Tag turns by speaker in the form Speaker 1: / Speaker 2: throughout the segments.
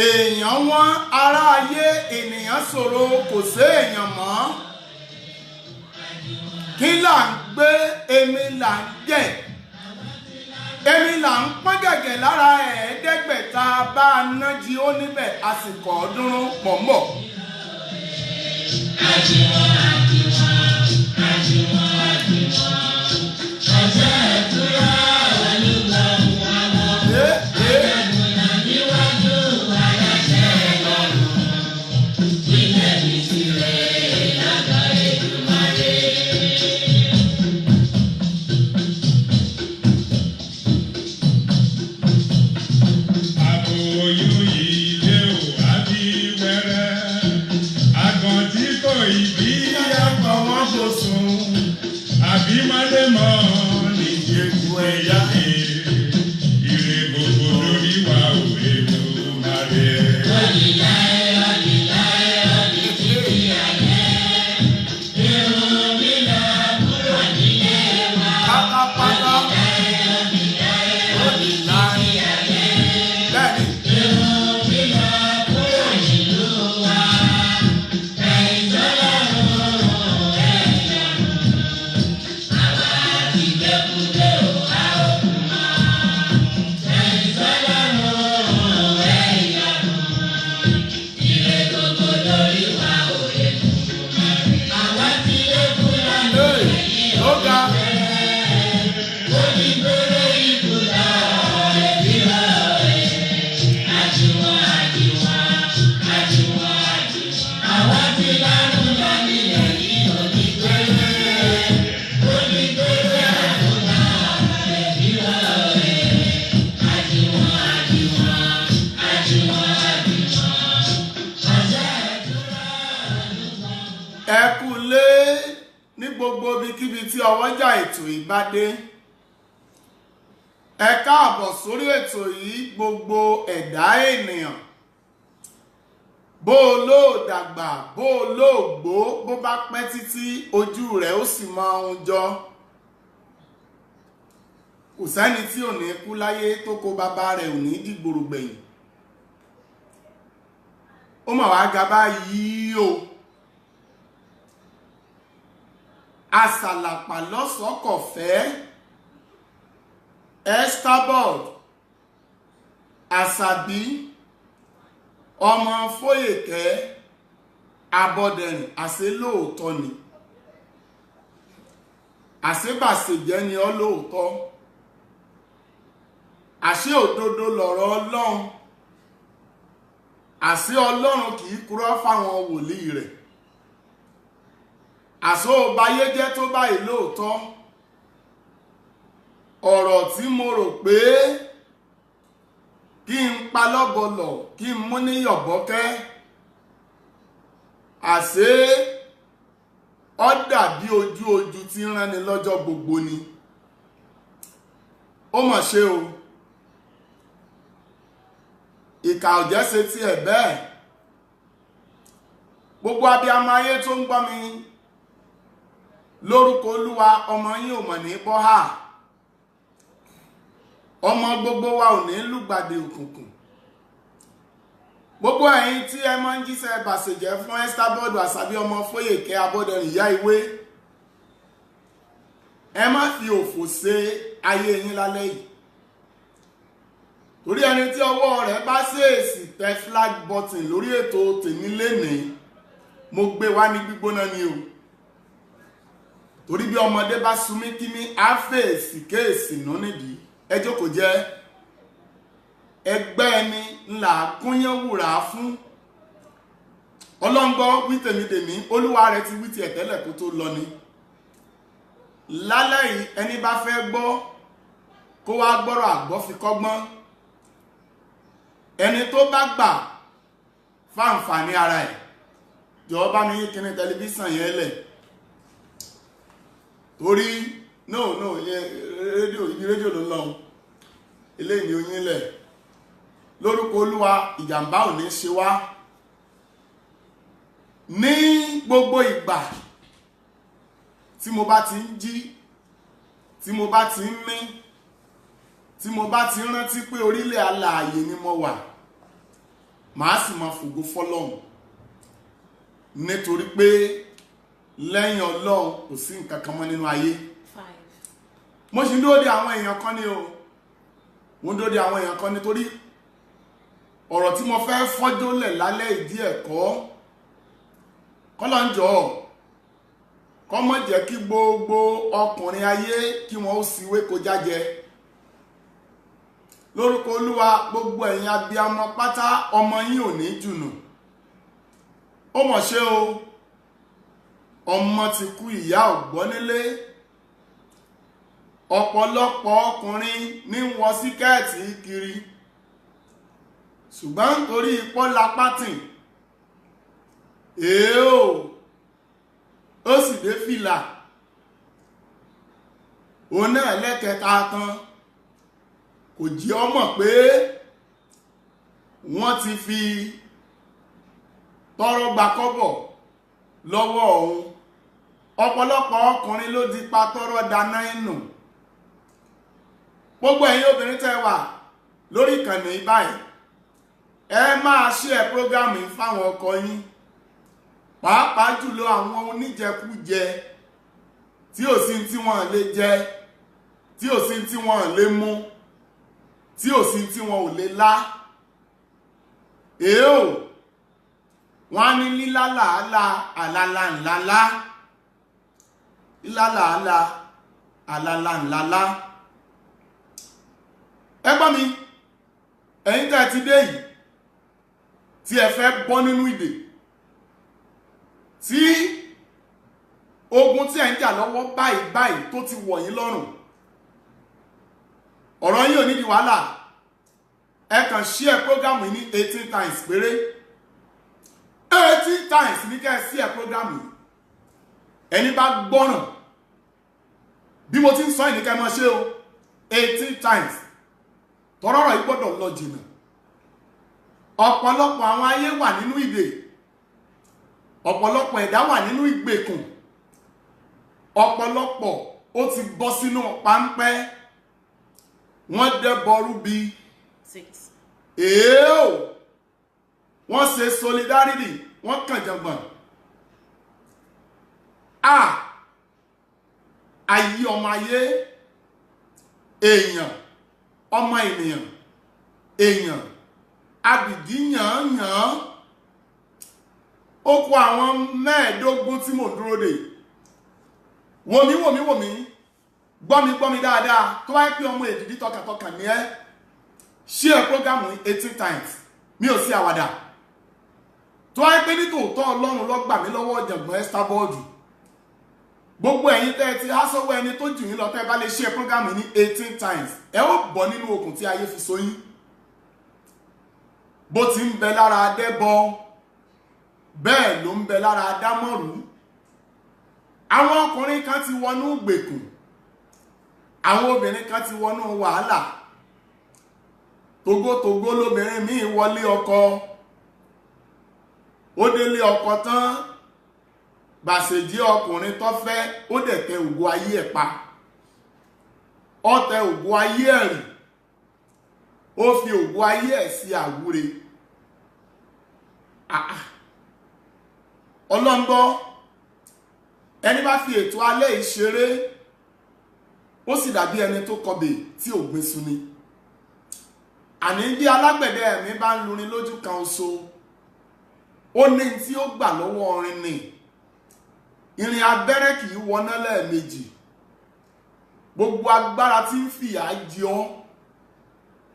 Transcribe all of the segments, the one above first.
Speaker 1: èèyàn wọn ará ayé ènìyàn ṣòro kò sí èèyàn mọ́ kí là ń gbé èmi là ń jẹ èmi là ń pọ́n gẹ̀gẹ̀ lára ẹ̀ẹ́dẹ́gbẹ̀ta bá a ná jí ó níbẹ̀ àsìkò ọdún pọ̀ mọ́.
Speaker 2: ọjọ́ ìtura olúgbà wọn àjẹgùnà níwájú aláṣẹ lọ́rùn ilẹ̀ mi ti rẹ̀ lágbà Èdùmàrè.
Speaker 3: àbò oyún yìí lé o àbí wẹ́rẹ́ àgàn tí kò ì bí ẹ̀kọ́ wọn kò sùn àbí mọ́lẹ́mọ́ ní jẹ́kù ẹ̀yà ire gbogbo lórí wa ò èlò máa rẹ̀.
Speaker 1: ẹ kú lé ní gbogbo ibikíbi tí ọwọ́jà ètò yìí bá dé. Ẹ káàbọ̀ sórí ètò yìí gbogbo ẹ̀dá ènìyàn. Bó o lóò dàgbà, bó o lóò gbó, bó bá pẹ́ títí ojú rẹ̀ ó sì máa ń jọ. kò sẹ́ni tí ò ní kú láyé tó kó bàbá rẹ̀ ò ní dìgbòrò gbẹ̀yìn. Ó mà wá ga báyìí o. Àsàlàpà lọ́sọ̀ọ́kọ̀fẹ́ Estabod Àṣàbí ọmọ Fóyèkẹ́ Abọ́dẹrìn àṣẹ lóòótọ́ ni, àṣebàṣejẹ́ ni ọ́ lóòótọ́, àṣẹ òdodo lọ̀rọ̀ Ọlọ́run, àṣẹ Ọlọ́run kì í kúrò fáwọn wòlíì rẹ̀, àṣọ ọbayé jẹ́ tó báyìí lóòótọ́. Ọ̀rọ̀ tí mo rò pé kí n pa lọ́bọlọ̀ kí n mú ní yọ̀bọ́kẹ́, àṣé ó dàbí ojú tí ń ránni lọ́jọ́ gbogbo ni. Ó mà ṣe o, ìkà ò jẹ́ ṣe tiẹ̀ bẹ́ẹ̀. Gbogbo abiyamọ ayé tó ń gbọ́ mi lórúkọ Olúwa, ọmọ yín ò mọ̀ ní bọ́hà, ọmọ gbogbo wa ò ní lùgbàdì òkùnkùn. Gbogbo ẹ̀yin tí ẹ máa ń jíṣẹ́ bàṣẹ̀jẹ́ fún Estabod Àṣàbí ọmọ Fóyèkẹ́ Abọ́dẹrìn ìyá ìwé, ẹ má fi òfò ṣe ayé yín lálẹ́ yìí. Torí ẹni tí ọwọ́ rẹ̀ bá ṣèèṣì tẹ flag button lórí ètò tèmi lénìí, mo gbé wá ní gbígbóná ni o. Torí bí ọmọdé bá súnmí kíní á fèsì kéèsì nù nídìí. Ẹ jókòó jẹ́, ẹgbẹ́ ẹni ńlá kúnyán wùrà fún. Ọlọ́ngbọ́ wí tèmídèmí, olúwa rẹ̀ ti wí ti ẹ̀tẹ́lẹ̀ kó tó lọ ni. Lálẹ́ yìí ẹni bá fẹ́ gbọ́ kó wá gbọ́rọ̀ àgbọ́ fi kọ́gbọ́n. Ẹni tó bá gbà fáǹfààní ara ẹ̀, jọ̀ọ́ bá mi yí kíní tẹlifíṣàn yẹn lẹ̀. Torí no rédíò ló lọ, eléyìí ni oyin lẹ̀. Lórúkọ Olúwa, ìjàmbá ò ní ṣe wá. Ní gbogbo ìgbà tí mo bá ti ń jí, tí mo bá ti ń mí, tí mo bá ti ń rántí pé orílẹ̀ alààyè ni mo wà, màá sì máa fògo fọ́lọ́run, nítorí pé lẹ́yìn Ọlọ́run kò sí nǹkan kan mọ́ nínú ayé. Mo sì ń dúró de àwọn èèyàn kan ní o, mo ń dúró de àwọn èèyàn kan nítorí ọ̀rọ̀ tí mo fẹ́ fọ́jọ́lẹ̀ lálẹ́ ìdí ẹ̀kọ́ kọ́lọ́njọ́ kọ́ mọ̀ jẹ́ kí gbogbo ọkùnrin ayé kí wọ́n ó siwé kó jájẹ. Lórúkọ Olúwa, gbogbo ẹ̀yin abiyamọ pátá, ọmọ yín ò ní jùnù. Ó mọ̀ ṣe o, ọmọ ti kú ìyá ọ̀gbọ́n nílé. Ọ̀pọ̀lọpọ̀ ọkùnrin ní wọ síkẹ́ẹ̀tì kiri, ṣùgbọ́n nítorí ipò lápátìn ó sì dé fìlà, òun náà lẹ́kẹta tán, kò jí ọmọ pé wọ́n ti fi tọrọ gba kọ́bọ̀ lọ́wọ́ òun. Ọ̀pọ̀lọpọ̀ ọkùnrin ló di pa tọrọ dáná inú. Gbogbo ẹ̀yin obìnrin tẹ́ wà lórí ìkànnì báyìí, ẹ máa share program yìí fáwọn ọkọ yín, pàápàá jùlọ àwọn oníjẹkújẹ tí ò sí tí wọ́n lè jẹ, tí ò sí tí wọ́n lè mú, tí ò sí tí wọ́n ò lè lá. Wọ́n á ní lílálàálà àlàlà ńlálá, lílálàálà àlàlà ńlálá. Ẹ gbọ́ mi, ẹ̀yin tẹ́ ti dé yìí tí ẹ fẹ́ bọ́ nínú ìdè, tí ogun tí ẹ ń jà lọ́wọ́ báyìí tó ti wọ̀ yín lọ́rùn, ọ̀rọ̀ yín ò ní di wàhálà. Ẹ kàn share program yìí ní 18 times péré. 18 times ní kẹ́ ẹ share program yìí. Ẹni bá gbọ́ràn bí mo ti ń sọ ìníkẹ́ mọ́ ṣe o, 18 times. Tọ́rọ̀rọ̀ yìí gbọ́dọ̀ lọ jìnà. Ọ̀pọ̀lọpọ̀ àwọn ayé wà nínú ìdè, ọ̀pọ̀lọpọ̀ ẹ̀dá wà nínú ìgbèkùn, ọ̀pọ̀lọpọ̀ ó ti bọ́ sínú páńpẹ́. wọ́n dẹ́bọrú bí
Speaker 2: 6.
Speaker 1: èèó wọ́n ṣe solidarity wọ́n kàn jàngbọ̀n ayé ọmọ ayé èèyàn ọmọ ènìyàn èèyàn abìdí yàn ó kó àwọn mẹ́ẹ̀ẹ́dógún tí mo dúró dè wòmí gbọ́mi dáadáa tó wáyé pé ọmọ èdìdí tọkàntọkàn ní ẹ́ share program 18 times mi ò sí àwàdà tó wáyé pé nítòótọ́ Ọlọ́run ló gbà mí lọ́wọ́ ọ̀jọ̀gbọ́n Esther bọ́ọ̀dù gbogbo ẹ̀yin tẹ́ ti há sọ́wọ́ ẹni tó jù yín lọ tẹ́ bá lè share program ní 18 times ẹ ó bọ́ nínú okùn tí ayé fi so yín bó ti ń bẹ lára Adébọ bẹ́ẹ̀ ló ń bẹ lára Adámọ̀rú àwọn ọkùnrin kan ti wọnú gbèkùn àwọn obìnrin kan ti wọnú wàhálà togotogo lóbìnrin míì wọlé ọkọ ó délé ọkọ tán bàṣẹ̀jí ọkùnrin tó fẹ́ ó dẹ̀ tẹ ògo ayé ẹ̀ pa ó tẹ ògo ayé ẹ̀ rì ó fi ògo ayé ẹ̀ sí àwúre ọlọ́ngbọ́ ẹni bá fi ètò alẹ́ ìṣeré ó sì dàbí ẹni tó kọbè tí ò gbé suni àní bí alágbẹ̀dẹ ẹ̀mí bá ń lurin lójú kan oṣù ó ní tí ó gbà lọ́wọ́ orin ni ìrìn abẹ́rẹ́ kì í wọná lẹ́ẹ̀mejì gbogbo agbára tí ń fìyà jẹ ọ́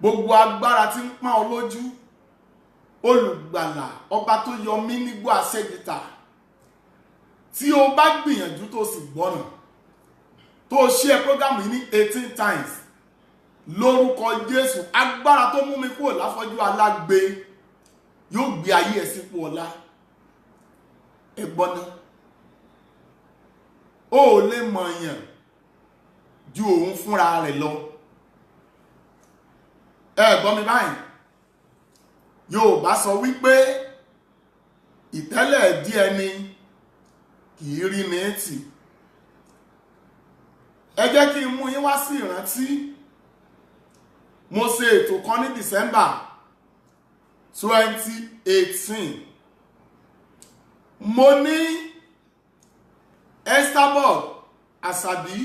Speaker 1: gbogbo agbára tí ń pọ́n ọ lójú olùgbàlà ọba tó yọ mí nígbó àṣẹgìtà tí o bá gbìyànjú tó sì gbọ́nà tó share program yìí ní 18 times lórúkọ Jésù agbára tó mú mi kúrò láfọ́jú alágbe yóò gbé ayé ẹ̀ sípò ọlá ẹgbọ́ná ó lè mọ̀yàn ju òun fúnra rẹ̀ lọ gbọ́ mi báyìí Yorùbá sọ wípé ìtẹ́lẹ̀ díẹ̀ ni kì í rí ní tì ẹ jẹ́ kí n mú yín wá sí ìrántí mo ṣe ètò kan ní December 2018 mo ní Estabod Àṣàbí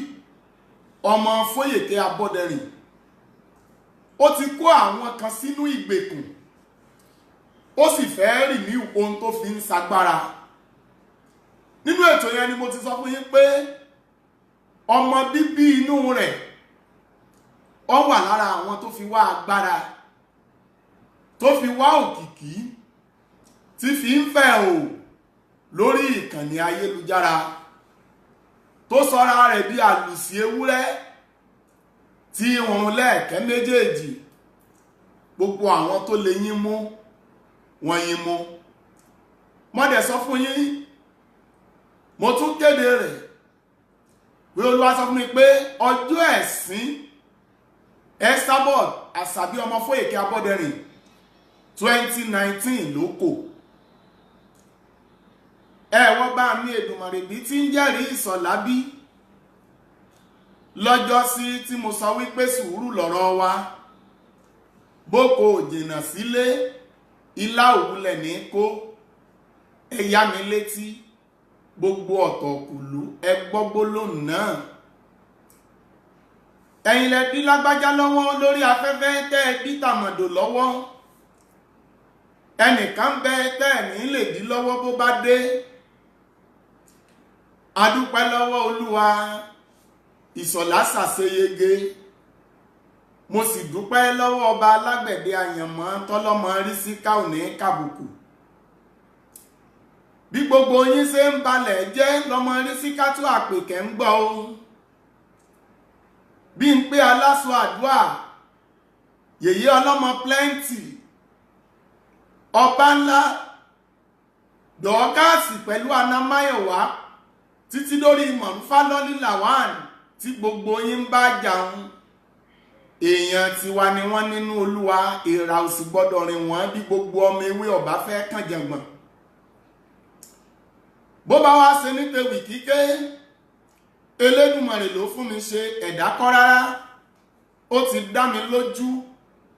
Speaker 1: ọmọ Fóyèké Abọ́dẹrìn ó ti kó àwọn kan sínú ìgbèkùn ó sì fẹ́ rì ní ohun tó fi ń sagbára nínú ètò yẹn ni mo ti sọ fún yín pé ọmọ bíbí inú rẹ̀ ó wà lára àwọn tó fi wá agbára tó fi wá òkìkí tí fi ń fẹ́ o lórí ìkànnì ayélujára tó sọra rẹ̀ bí àlùsí ewúrẹ́ tí òun lẹ́ẹ̀kẹ́ méjèèjì gbogbo àwọn tó lè yín mú wọ́n yín mú mo dẹ̀ sọ fún yín mo tún kéde rẹ̀ pé Olúwa sọ fún mi pé ọjọ́ ẹ̀sìn Estabod Àṣàbí ọmọ Fóyèké Abọ́dẹrìn 2019 ló kò wọ́n bá mi Èdùmàrè bí tí ń jẹ́rìí ìsọ̀lábí lọ́jọ́ sí tí mo sọ wípé sùúrù lọ̀rọ̀ wa boko jìnnà sílé ilá òwúlẹ̀ ní kó ẹ̀yà mi létí gbogbo ọ̀tọ̀ kùlú ẹgbọ́gbó lónìí náà ẹ̀yin lẹ bí lágbájá lọ́wọ́ lórí afẹ́fẹ́ tẹ́ ẹ bí tàmọ̀dò lọ́wọ́ ẹnìkan bẹ tẹ́ ẹ̀ ní lè dí lọ́wọ́ bó bá dé adúpẹ́ lọ́wọ́ Olúwa Ìṣọ̀lá ṣàṣeyege mo sì dúpẹ́ lọ́wọ́ ọba alágbẹ̀dẹ àyànmọ́ tọ́lọ́mọ rí sí káòní kàbùkù bí gbogbo yín ṣe ń balẹ̀ jẹ́ lọ́mọ rí sí kátó àpèkẹ́ ń gbọ́ o bí n pé aláṣọ àdúà yèyé ọlọ́mọ plenty ọba ńlá dọ̀ọ́kàsì pẹ̀lú anamáyọ̀wá títí lórí mọ̀rúfá lọ́lí làwọn tí gbogbo yín bá jàun èèyàn tiwa ni wọ́n nínú Olúwa èèrà òsì gbọ́dọ̀ rìn wọ́n bí gbogbo ọmọ ewé ọ̀bá fẹ́ kàn jẹ̀gbọ̀n bó bá wá ṣe ní tewì kíké Elédùmarè ló fún mi ṣe ẹ̀dá kọ́ rárá ó ti dá mi lójú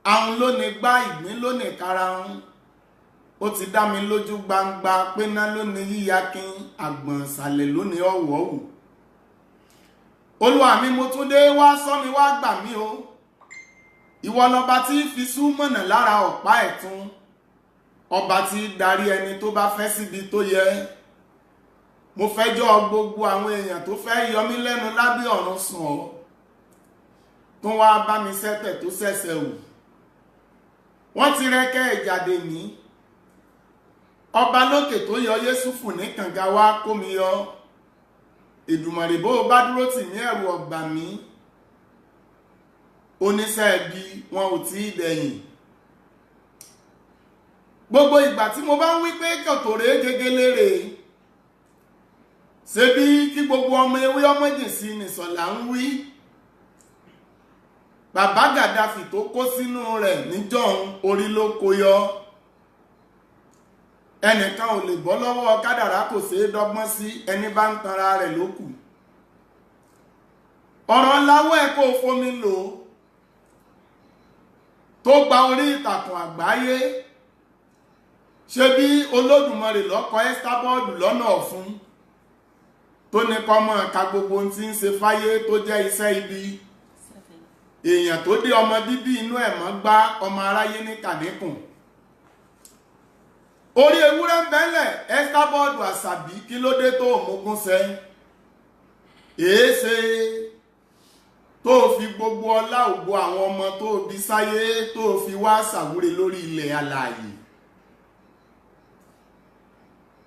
Speaker 1: àwọn ló ní gbá ìgbín ló ní karahun ó ti dá mi lójú gbangba pé ná ló ní yíyakin àgbọ̀n ìsàlẹ̀ ló ní ọ̀wọ̀ọ̀wù. Olúwa mi mo tún dé wá sọ mi wá gbà mí o ìwọ lọba tí fi súnmọ̀nà lára ọ̀pá ẹ̀tún ọba tí darí ẹni tó bá fẹ́ síbi tó yẹ. Mo fẹjọ́ gbogbo àwọn èèyàn tó fẹ́ yọ mí lẹ́nu lábẹ́ ọ̀run sùn ọ́ tó wá bá mi sẹ́tẹ̀ tó ṣẹ̀ṣẹ̀ wù. Wọ́n ti rẹ́kẹ́ ìjàdè mí ọba lókè tó yọ Yésùfù ní kànga wá kó mi yọ. Èdùmàrè bó bá dúró tì mí ẹ̀rù ọ̀gbà mi oníṣẹ́ ẹbí wọn ò tí ì dẹ̀yìn. Gbogbo ìgbà tí mo bá ń wí pé kòtòrè gegele ṣe bí kí gbogbo ọmọ ewé ọmọ jìnsí nìsọ̀lá ń wí. Bàbá Gàdáfì tó kó sínú rẹ̀ níjọ́un orí ló kó yọ. Ẹnìkan ò lè bọ́ lọ́wọ́ kádàrá kò ṣeé dọ́gbọ́n sí ẹni bá ń tanra rẹ̀ lókù. Ọ̀rọ̀ láwọ́ ẹ̀ kó fomi lò tó gba orí ìtàkùn àgbáyé. Ṣé bí Olódùmarè lọ́kọ ẹ́stábọ́ọ̀dù lọ́nà ọ̀fun tó ní kọmọ ẹ̀ka gbogbo tí ń ṣe fáyé tó jẹ́ iṣẹ́ ibi. Èèyàn tó dé ọmọ bíbí inú ẹ̀ mọ́ gbá ọmọ aráyé ní kàníkùn. Orí ewúrẹ́ ń bẹ́lẹ̀ ẹ́stábọ́ọ̀dù àṣàbí kí ló dé tó òmùgún sẹ́. Èéṣe tó fi gbogbo ọlá ògo àwọn ọmọ tó bí sáyé tó fi wá ṣàwúre lórí ilẹ̀ alààyè.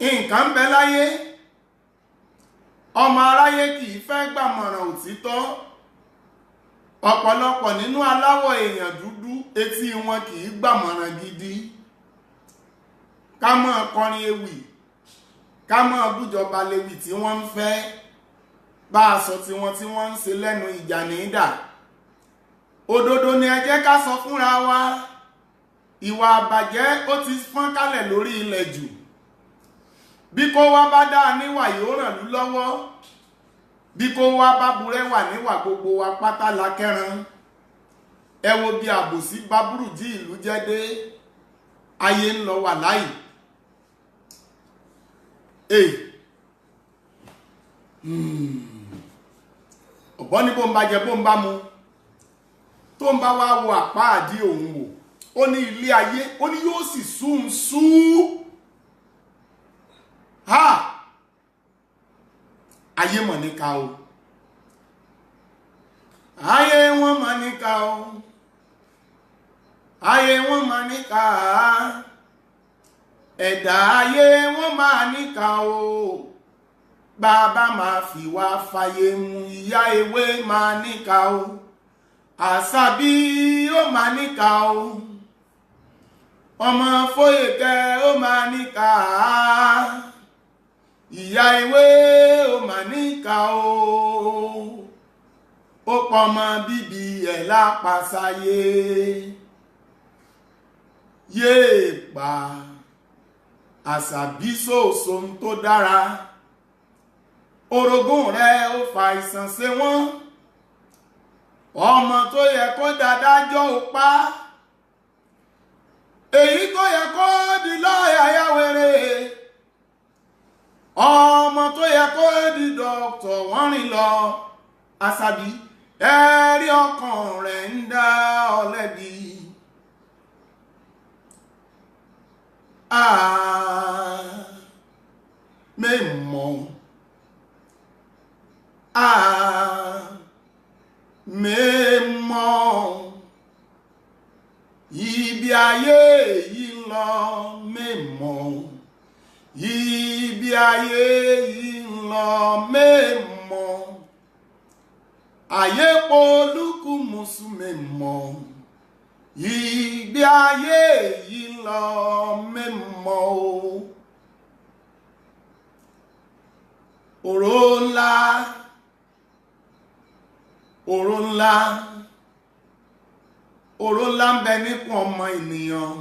Speaker 1: Nǹkan ń bẹ láyé ọmọ aráyé kì í fẹ́ gbàmọ̀ràn òtítọ́. Ọ̀pọ̀lọpọ̀ nínú aláwọ̀ èèyàn dúdú etí wọn kì í gbàmọ̀ràn gidi. Ká mọ́ kọrin ewì ká mọ́ bújọba lewì tí wọ́n ń fẹ́ bá aṣọ tí wọ́n ń ṣe lẹ́nu ìjà nídà. Òdodo ni ẹ jẹ́ ká sọ fúnra wa ìwà àbàjẹ́ ó ti fọ́n kálẹ̀ lórí ilẹ̀ jù. Bí kó wá bá dáa níwà yóò ràn lú lọ́wọ́ bí kó wá bá burẹ́wà níwà gbogbo wa pátá lákẹ́ran. Ẹ wo bí àbòsí bá burújí ìlú jẹ́ dé ayé ń lọ wà láì. Ọ̀bọ ní bó ń bá jẹ bó ń bá mu tó ń bá wá wo àpá àdí òun wò ó ní ilé ayé ó ní yóò sì sún sú. Ayé mọ̀ níkà o ayé wọn mọ̀ níkà o ayé wọn mọ̀ níkà ẹ̀dá ayé wọn máa níkà o bàbá máa fi wá fàyè mu ìyá ewé máa níkà o àṣàbí ó máa níkà o ọmọ Fóyèkẹ́ ó máa níkà ìyá ewé ó máa níkà o ó pọmọ bíbí ẹ̀ lápasáyé yéè pa Àṣàbí sòsò tó dára orogún rẹ̀ ó fa ìsàn ṣe wọ́n ọmọ tó yẹ kó dádájọ́ ó pa èyí tó yẹ kó di lọ́ọ̀yà yáwèrè ọmọ tó yẹ kó di dọ́kítọ̀ wọ́n rìn lọ Àṣàbí ẹ̀rí ọkàn rẹ̀ ń dá ọ lẹ́bi. Mẹ́mọ̀ mẹ́mọ̀ ibi ayé yìí lọ mẹ́mọ̀ ibi ayé yìí lọ mẹ́mọ̀ ayé polúkú musu mẹ́mọ̀ ibi ayé yìí lọ mẹ́mọ̀ o. Òró ńlá òró ńlá òró ńlá ń bẹ nípò ọmọ ènìyàn.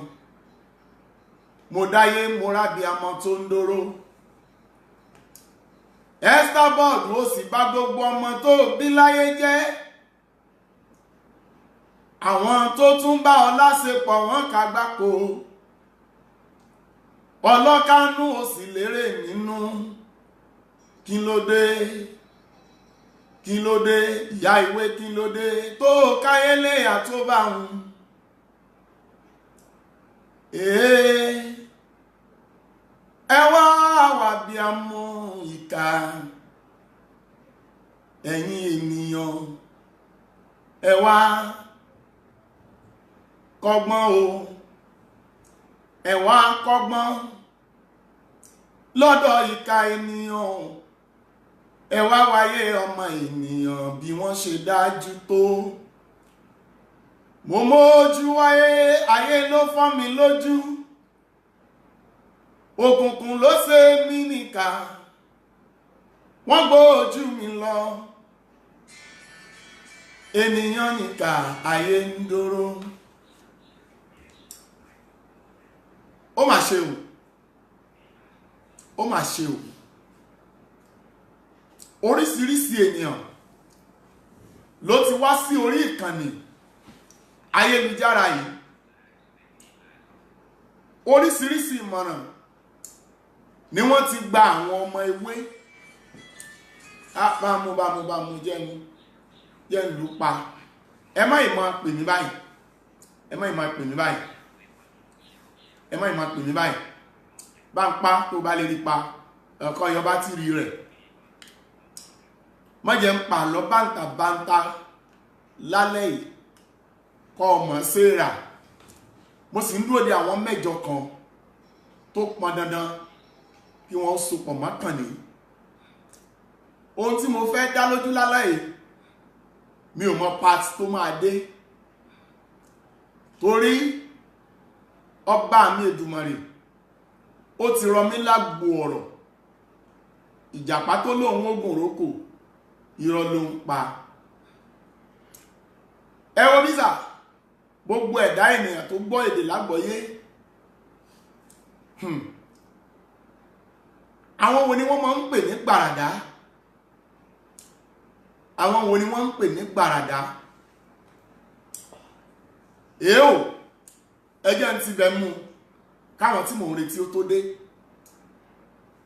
Speaker 1: Mo dáyé mo rábí amọ tó ń dóró. Ẹ́stábọ́ọ̀dù ó sì bá gbogbo ọmọ tó bí láyé jẹ́. àwọn tó tún bá ọ láṣepọ̀ wọ́n kàgbákò ọlọ́kánú ò sì lérè nínú. Kí ló dé ìyá ìwé kí ló dé tó káyéléyà tó bá hùn. Ẹ wá wà bí a mọ ìkà ẹ̀yin ènìyàn, ẹ wá kọ́gbọ́n o, ẹ wá kọ́gbọ́n lọ́dọ̀ ìkà ènìyàn, ẹ wá wáyé ọmọ ènìyàn bí wọ́n ṣe dájú tó. Mo mójú wáyé, ayé ló fọ́ mi lójú, òkùnkùn ló ṣe mí níkà, wọ́n gbójú mi lọ, ènìyàn níkà, ayé ń dóró. Ó mà ṣe o, ó mà ṣe o, oríṣiríṣi ènìyàn ló ti wá sí orí ìkànnì ayélujára yìí, oríṣiríṣi ìmọ̀ràn ni wọ́n ti gba àwọn ọmọ ewé. Bámu jẹ́ ìlú pa. Ẹ má ìmọ̀ pè mí báyìí, ẹ má ìmọ̀ pè mí báyìí, ẹ má ìmọ̀ pè mí báyìí. Bá ń pa tó bá lè rí pa, ẹ̀kọ́ yọ bá ti rí rẹ̀. Má jẹ́ ń pa lọ bántà lálẹ́ yìí kọ́ ọmọ séèrà. Mo sì ń dúró de àwọn mẹ́jọ kan tó pọn dandan kí wọ́n sopọ̀ mọ́kànlé. Ohun tí mo fẹ́ dá lójú lálẹ́ yìí mi ò mọ part tó máa dé, torí ọba mi Èdùmàrè ó ti rọ mí lágbo ọ̀rọ̀. Ìjàpá tó lóun ogun rókò irọ́ ló ń pa. Ẹ wo bísà gbogbo ẹ̀dá ènìyàn tó gbọ́ èdè lágbọ́yé, àwọn wo ni wọ́n máa ń pè ní gbàràdá? Àwọn wo ni wọ́n ń pè ní gbàràdá? Èó ẹjẹ́ ń ti bẹ̀ mú káwọn tí mò ń retí ó tó dé.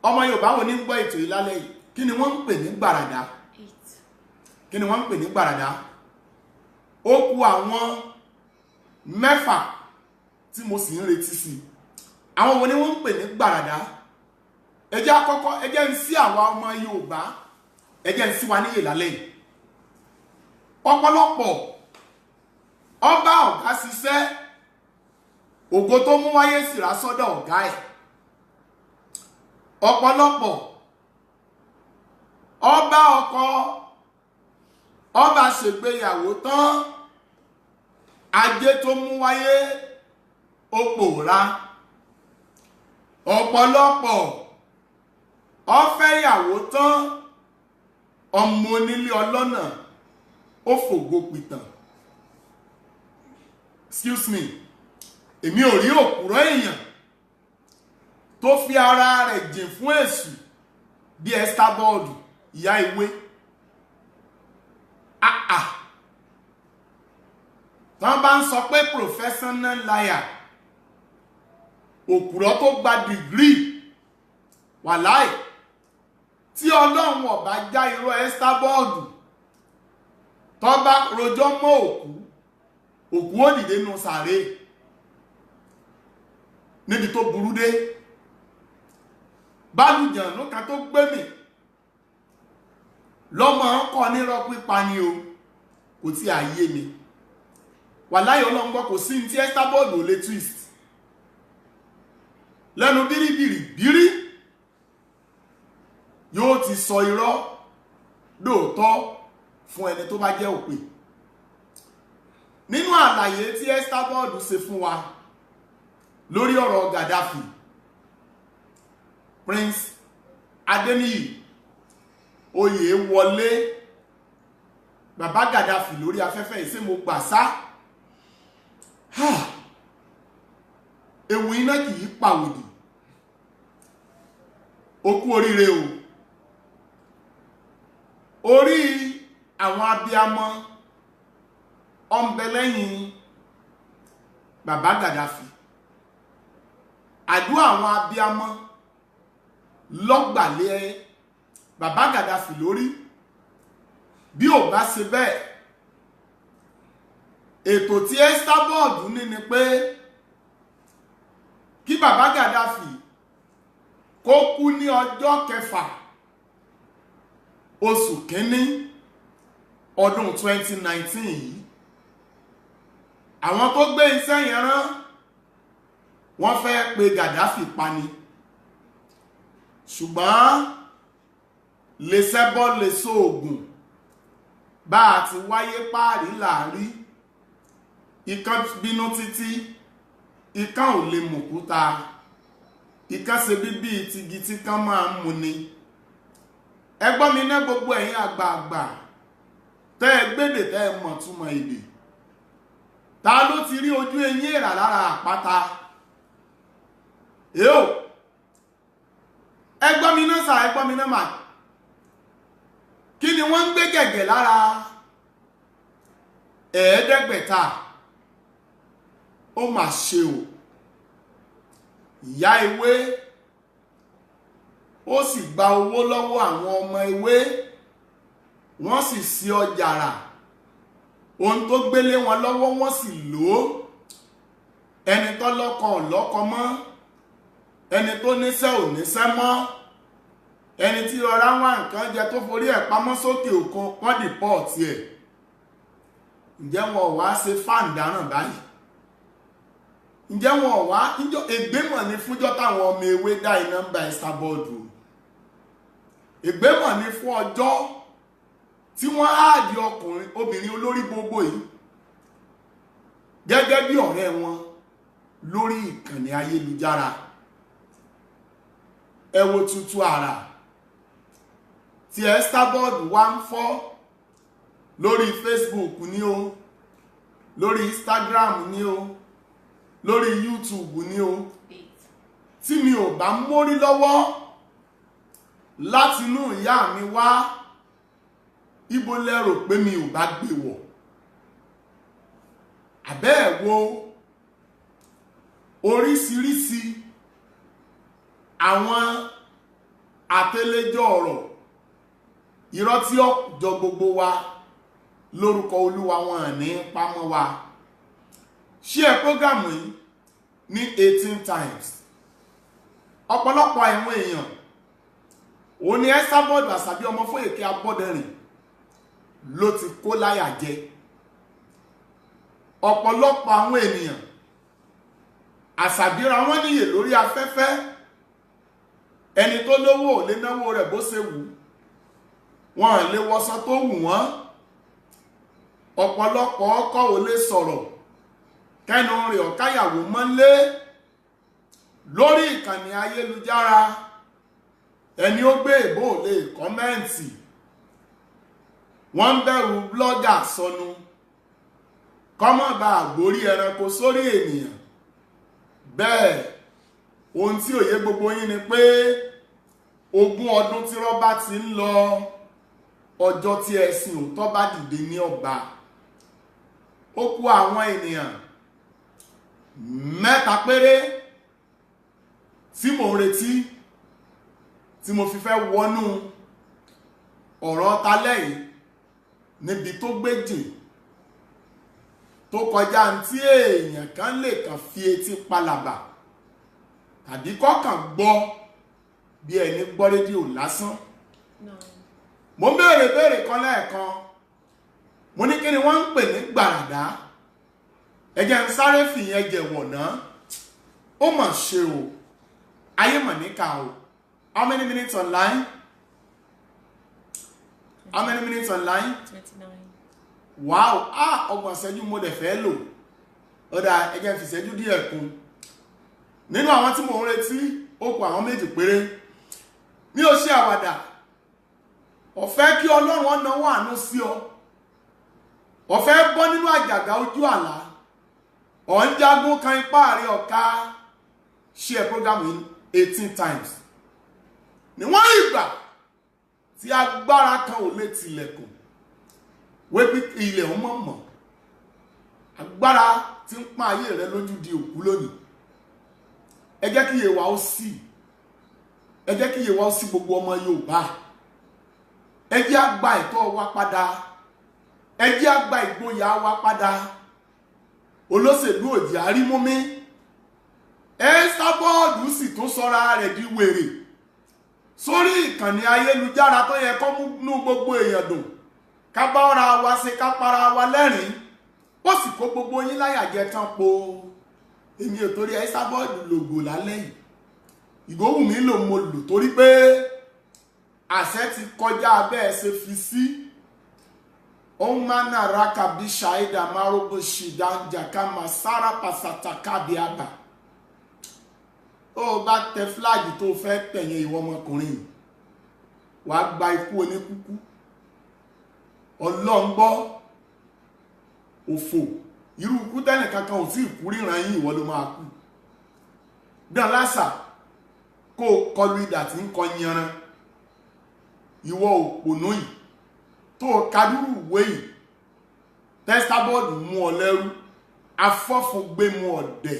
Speaker 1: Ọmọ Yorùbá wo ní gbọ́ ètò yìí lálẹ́ yìí? Kí ni wọ́n ń pè ní gbàràdá? Kí ni wọ́n ń pè ní gbàràdá? Ó kù àwọn mẹ́fà tí mo sì ń retí sí. Àwọn wo ni wọ́n ń pè ní gbàràdá? Ẹjẹ́ àkọ́kọ́, ẹjẹ́ ń sí àwa ọmọ Yorùbá, ẹjẹ́ ń sí wa níyè lálẹ́ yìí. Ọ̀pọ̀lọpọ̀ ọba ọ̀gá ṣiṣẹ́, ògo tó mú wáyé sì rá sọ́dọ̀ ọ̀gá ẹ̀. Ọ̀pọ̀lọpọ̀ ọba ọkọ, ọba ṣègbéyàwó tán, ajé tó mú wáyé ó pòórá. Ọ̀pọ̀lọpọ̀ ó fẹ́yàwó tán, ọmọ onílé ọlọ́nà ó fògo pìtàn. Excuse me, èmi ò rí òpùrọ́ èèyàn tó fi ara rẹ̀ jìn fún èṣù bí Esther bọ́ọ̀dù ìyá ìwé. Tán bá ń sọ pé professional liar, òpùrọ́ tó gba dìgírì, wàláì tí Ọlọ́run ọ̀bá já irọ́ Esther bọ́ọ̀dù tó bá rojọ́ mọ́ òkú ó dìde nù sàréè níbi tó burú dé. Bálùjàn ló kan tó gbé mi lọ́mọ ọkọ̀ nírọ́ pípa ni o, kò tí àyè mi. Wàláhì Ọlọ́run gbọ́, kò sí ní tí Esther bọ́ọ̀dù ò lè twist lẹ́nu bírí yóò ti sọ irọ́ lóòótọ́ fún ẹni tó bá jẹ́ òpè. Nínú àlàyé tí Esther bọ́ọ̀dù ṣe fún wa lórí ọ̀rọ̀ Gaddafi, Prince Adeniyi Oyewole, bàbá Gaddafi lórí afẹ́fẹ́ ìṣe mo gbà sá. Ewu iná kì í pàwòdì. Ó kú oríire o. Orí àwọn abiyamọ ọ̀nbẹ lẹ́yìn bàbá Gaddafi. Àdúrà àwọn abiyamọ lọ́gbàlẹ̀ bàbá Gaddafi lórí. Bí ò bá ṣe bẹ́ẹ̀, ètò tí Estabod ní ni pé kí bàbá Gaddafi kó kú ní ọjọ́ 6 oṣù kínní ọdún 2019 yìí. Àwọn tó gbé iṣẹ́ yẹn rán wọ́n fẹ́ pe Gaddafi pani, ṣùgbọ́n lè ṣẹbọ lè so ògùn bá a ti wáyé páàrí láàrí. Ìkan bínú títí, ìkan ò lè mọ̀kúta, ìkan ṣe bíbí tigi tí kan máa ń mu ni. Ẹgbọ́n mi ná gbogbo ẹ̀yin àgbààgbà tẹ́ ẹ gbédè tẹ́ ẹ mọ̀ túmọ̀ èdè. Ta ló ti rí ojú eyín èèrà lára àpáta? Èó, ẹgbọ́n mi náà sà, ẹgbọ́n mi náà mà. Kí ni wọ́n ń gbé gẹ̀gẹ̀ lára 500? Ó mà ṣe o. Ìyá ewé ó sì gba owó lọ́wọ́ àwọn ọmọ ewé, wọ́n sì sí ọjà rà. Ohun tó gbélé wọn lọ́wọ́ wọ́n sì lò ó. Ẹni tó lọ́kọ ò lọ́kọ mọ́, ẹni tó níṣẹ́ ò níṣẹ́ mọ́, ẹni tí rọra wá nǹkan jẹ tó forí ẹ̀ pamọ́ sókè òkun wọ́n dìpọ́ọ̀tì ẹ̀. Ǹjẹ́ wọn ò wá ṣe fáǹdáràn báyìí? Ǹjẹ́ wọn ò wá ègbémọ̀ ní fúnjọ́ táwọn ọmọ ewé dá iná ń ba Estabod? Ègbémọ̀ ní fún ọjọ́ tí wọ́n áàdì obìnrin olórí gbogbo yìí gẹ́gẹ́ bí ọ̀rẹ́ wọn lórí ìkànnì ayélujára. Ẹ wo tuntun àrà tí Estabod wá ń fọ́ lórí Facebook ní o, lórí Instagram ní o, lórí YouTube ní o. Tí mi ò bá mórí lọ́wọ́ látinú ìyá mi wá, ibo lẹ́rò pé mi ò bá gbé wọ̀? Àbẹ́ ẹ̀ wo oríṣiríṣi àwọn àtẹlẹjọ ọ̀rọ̀ irọ́ tí ó jọ gbogbo wa lórúkọ Olúwa wọn ní pamọ́ wa. Share program yìí ní 18 times. Ọ̀pọ̀lọpọ̀ àwọn èèyàn ó ní Estabod Àṣàbí ọmọ Fóyèké Abọ́dẹrìn ló ti kó láyà jẹ. Ọ̀pọ̀lọpọ̀ àwọn ènìyàn Àṣàbí ra wọ́n níyè lórí afẹ́fẹ́. Ẹni tó lówó ò lè náwó rẹ̀ bó ṣe wù, wọn lè wọṣọ tó wù wọ́n. Ọ̀pọ̀lọpọ̀ ọkọ ò lè sọ̀rọ̀ kẹ́nu rẹ̀ ọ̀káyàwó mọ́lé lórí ìkànnì ayélujára. Ẹni ó gbé ìbò lè kọ́mẹ́ǹtì. Wọ́n ń bẹ̀rù blọ́gà sọnù kọ́mọ̀ bá àgbórí ẹranko sórí ènìyàn. Bẹ́ẹ̀ ohun tí òye gbogbo yín ni pé 20 ọdún tí rọ́bà ti ń lọ, ọjọ́ tí ẹ̀sìn òótọ́ bá dìde ní ọba. Ó kù àwọn ènìyàn 3 péré tí mo retí, tí mo fi fẹ́ wọnú ọ̀rọ̀ talẹ́ yìí níbi tó gbé jìn, tó kọjá tí èèyàn kan lè kàn fi etí palàbà tàbí kọ́kàn gbọ́ bí ẹni gbọ́ rédíò lásán. Mo béèrè kan lẹ́ẹ̀kan, mo ní kí ni wọ́n ń pè ní gbàràdá? Ẹ jẹ́ n sáré fìyẹn jẹ̀wọ̀ náà. Ó mà ṣe o, ayé mà níkà o. How many minutes online? How many minutes online?
Speaker 2: 29.
Speaker 1: Wow, ọgbọ̀n ìṣẹ́jú mo dẹ̀ fẹ́ lò. Ó dá ẹ jẹ́ n fi ìṣẹ́jú díẹ̀ kún. Nínú àwọn tí mo ń retí, ó kù àwọn 2 péré. Mi ò ṣe àwàdà. Ó fẹ́ kí Ọlọ́run náwó àánú sí ọ. Ó fẹ́ bọ́ nínú àjàgà ojú àlá. Ó ń jagun kan ipá rẹ̀ ọ̀ka. Share program in 18 times. Níwọ̀n ìgbà tí agbára kan ò lè tilẹ̀kùn wípé ilẹ̀ ọmọ mọ̀ agbára tí ń pọ́n ayé rẹ lójú di òkú lónìí. Ẹ jẹ́ kí iye wa ó ṣí. Ẹ jẹ́ kí iye wa ó ṣí gbogbo ọmọ Yorùbá. Ẹ jẹ́ á gba ẹ̀tọ́ wa padà. Ẹ jẹ́ á gba ìgboyà wa padà. Olóṣèlú òdì àrímúmí. Ẹ̀sàbọ́ọ̀dù sì tún sọra rẹ̀ di wèrè sórí ìkànnì ayélujára tó yẹ kó mú gbogbo èèyàn dùn. Ká bá ọ̀rá wa ṣe ká para wa lẹ́rìn-ín. Ó sì kó gbogbo yín láyà jẹ tán po. Èmi ò torí Ẹ̀sàbọ́ọ̀dù lògò lálẹ́ yìí. Ìgbóhùn mi lò mo lò torí pé àṣẹ ti kọjá bẹ́ẹ̀ ṣe fi sí. Omana rakabi shaida marobo shidanja kama sara pasata kabiaba. Ó bá tẹ fúláàgì tó fẹ́ tẹ̀yìn ìwọ ọmọkùnrin wàá gba ikú oníkúkú. Ọlọ́ngbọ́ òfò irú ikú tẹ́nì kankan ò tí ìkú ríran yín ìwọ ló máa kú. Dán lásà kó kọlu idà tí ń kọ yanran. Ìwọ òpònú yìí tó kadúrú ìwé yìí. Tẹ́sítábọ́ọ̀dù mú ọ lẹ́rú. Afọ́fun gbé mú ọ̀dẹ̀.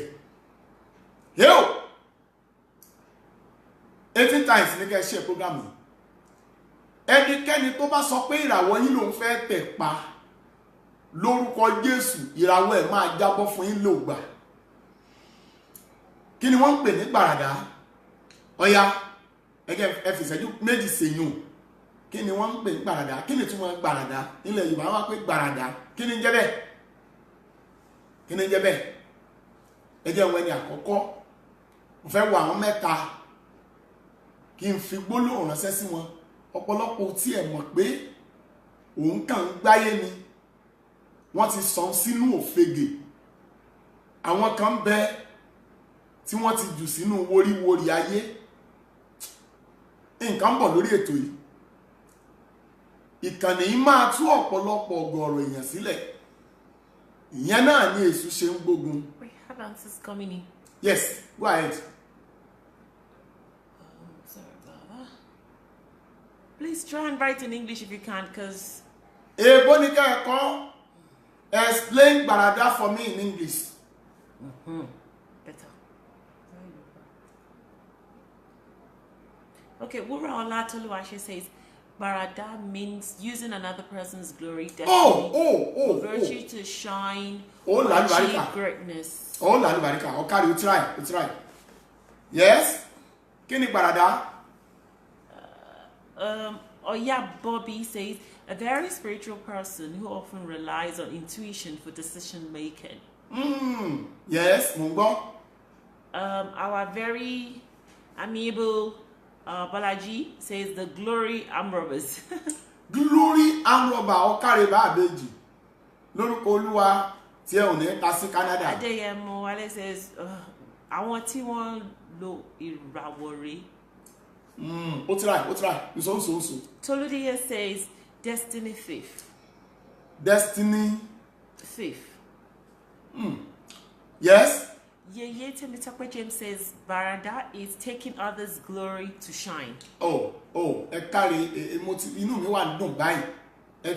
Speaker 1: Yóò 18 times ní kẹ́ ṣe program yìí. Ẹnikẹ́ni tó bá sọ pé ìràwọ̀ yín lòun fẹ́ tẹ̀ pa lórúkọ Jésù ìràwọ̀ ẹ̀ máa jábọ́ fún yín lògbà. Kí ni wọ́n ń pè ní gbàràdá? Ọya ẹ fi ìṣẹ́jú méjì sèyún. Kí ni wọ́n ń pè ní gbàràdá? Kí ni túmọ̀ gbàràdá? Ilẹ̀ Yorùbá wá pé gbàràdá. Kí ni jẹ́ bẹ́ẹ̀? Kí ni jẹ́ bẹ́ẹ̀? Ẹ jẹ́ wẹ́ni àkọ́kọ́. Mo fẹ́ wo àwọn mẹ́ta kí n fi gbólóhùn ránṣẹ́ sí wọn. Ọ̀pọ̀lọpọ̀ tí ẹ mọ̀ pé òun kàn ń gbáyé ni wọ́n ti sọ sínú òfegè. Àwọn kan bẹ tí wọ́n ti jù sínú wóríwórí ayé. Nǹkan bọ̀ lórí ètò yìí. Ìkànnì yìí máa tú ọ̀pọ̀lọpọ̀ ọ̀gọ̀rọ̀ èèyàn sílẹ̀. Ìyẹn náà ni Èṣù ṣe ń gbógun.
Speaker 2: We have answers coming in.
Speaker 1: Yes, go ahead.
Speaker 2: Sorry about that. Please try and write in English if you can, because
Speaker 1: Èèbó ní kẹ́ẹ̀kọ́. Explain gbàràdá for me in English.
Speaker 2: better. Okay, Wura Olatoluwashe says, Barada means using another person's glory, destiny, or virtue to shine or achieve greatness.
Speaker 1: Oh, Lalibarika. Okay, you try. Yes? Kí ni gbàràdá?
Speaker 2: Oya Bobby says, a very spiritual person who often relies on intuition for decision making.
Speaker 1: Yes, mo gbọ́.
Speaker 2: Our very amiable Balaji says the glory arm robbers.
Speaker 1: Glory arm robber ọ̀kàrẹ̀ bá àbẹ́jì. Lórúkọ Olúwa tí ẹ ò ní ta sí Canada.
Speaker 2: Adeyemo Wale says, àwọn tí wọ́n lo ìràwọ̀ rẹ̀.
Speaker 1: Ó try. Nso.
Speaker 2: Toludiye says, destiny thief.
Speaker 1: Destiny
Speaker 2: Thief.
Speaker 1: Yes?
Speaker 2: Yeye Temitope James says, Barada is taking others' glory to shine.
Speaker 1: Ẹ káre inú mi wà dùn báyìí. Ẹ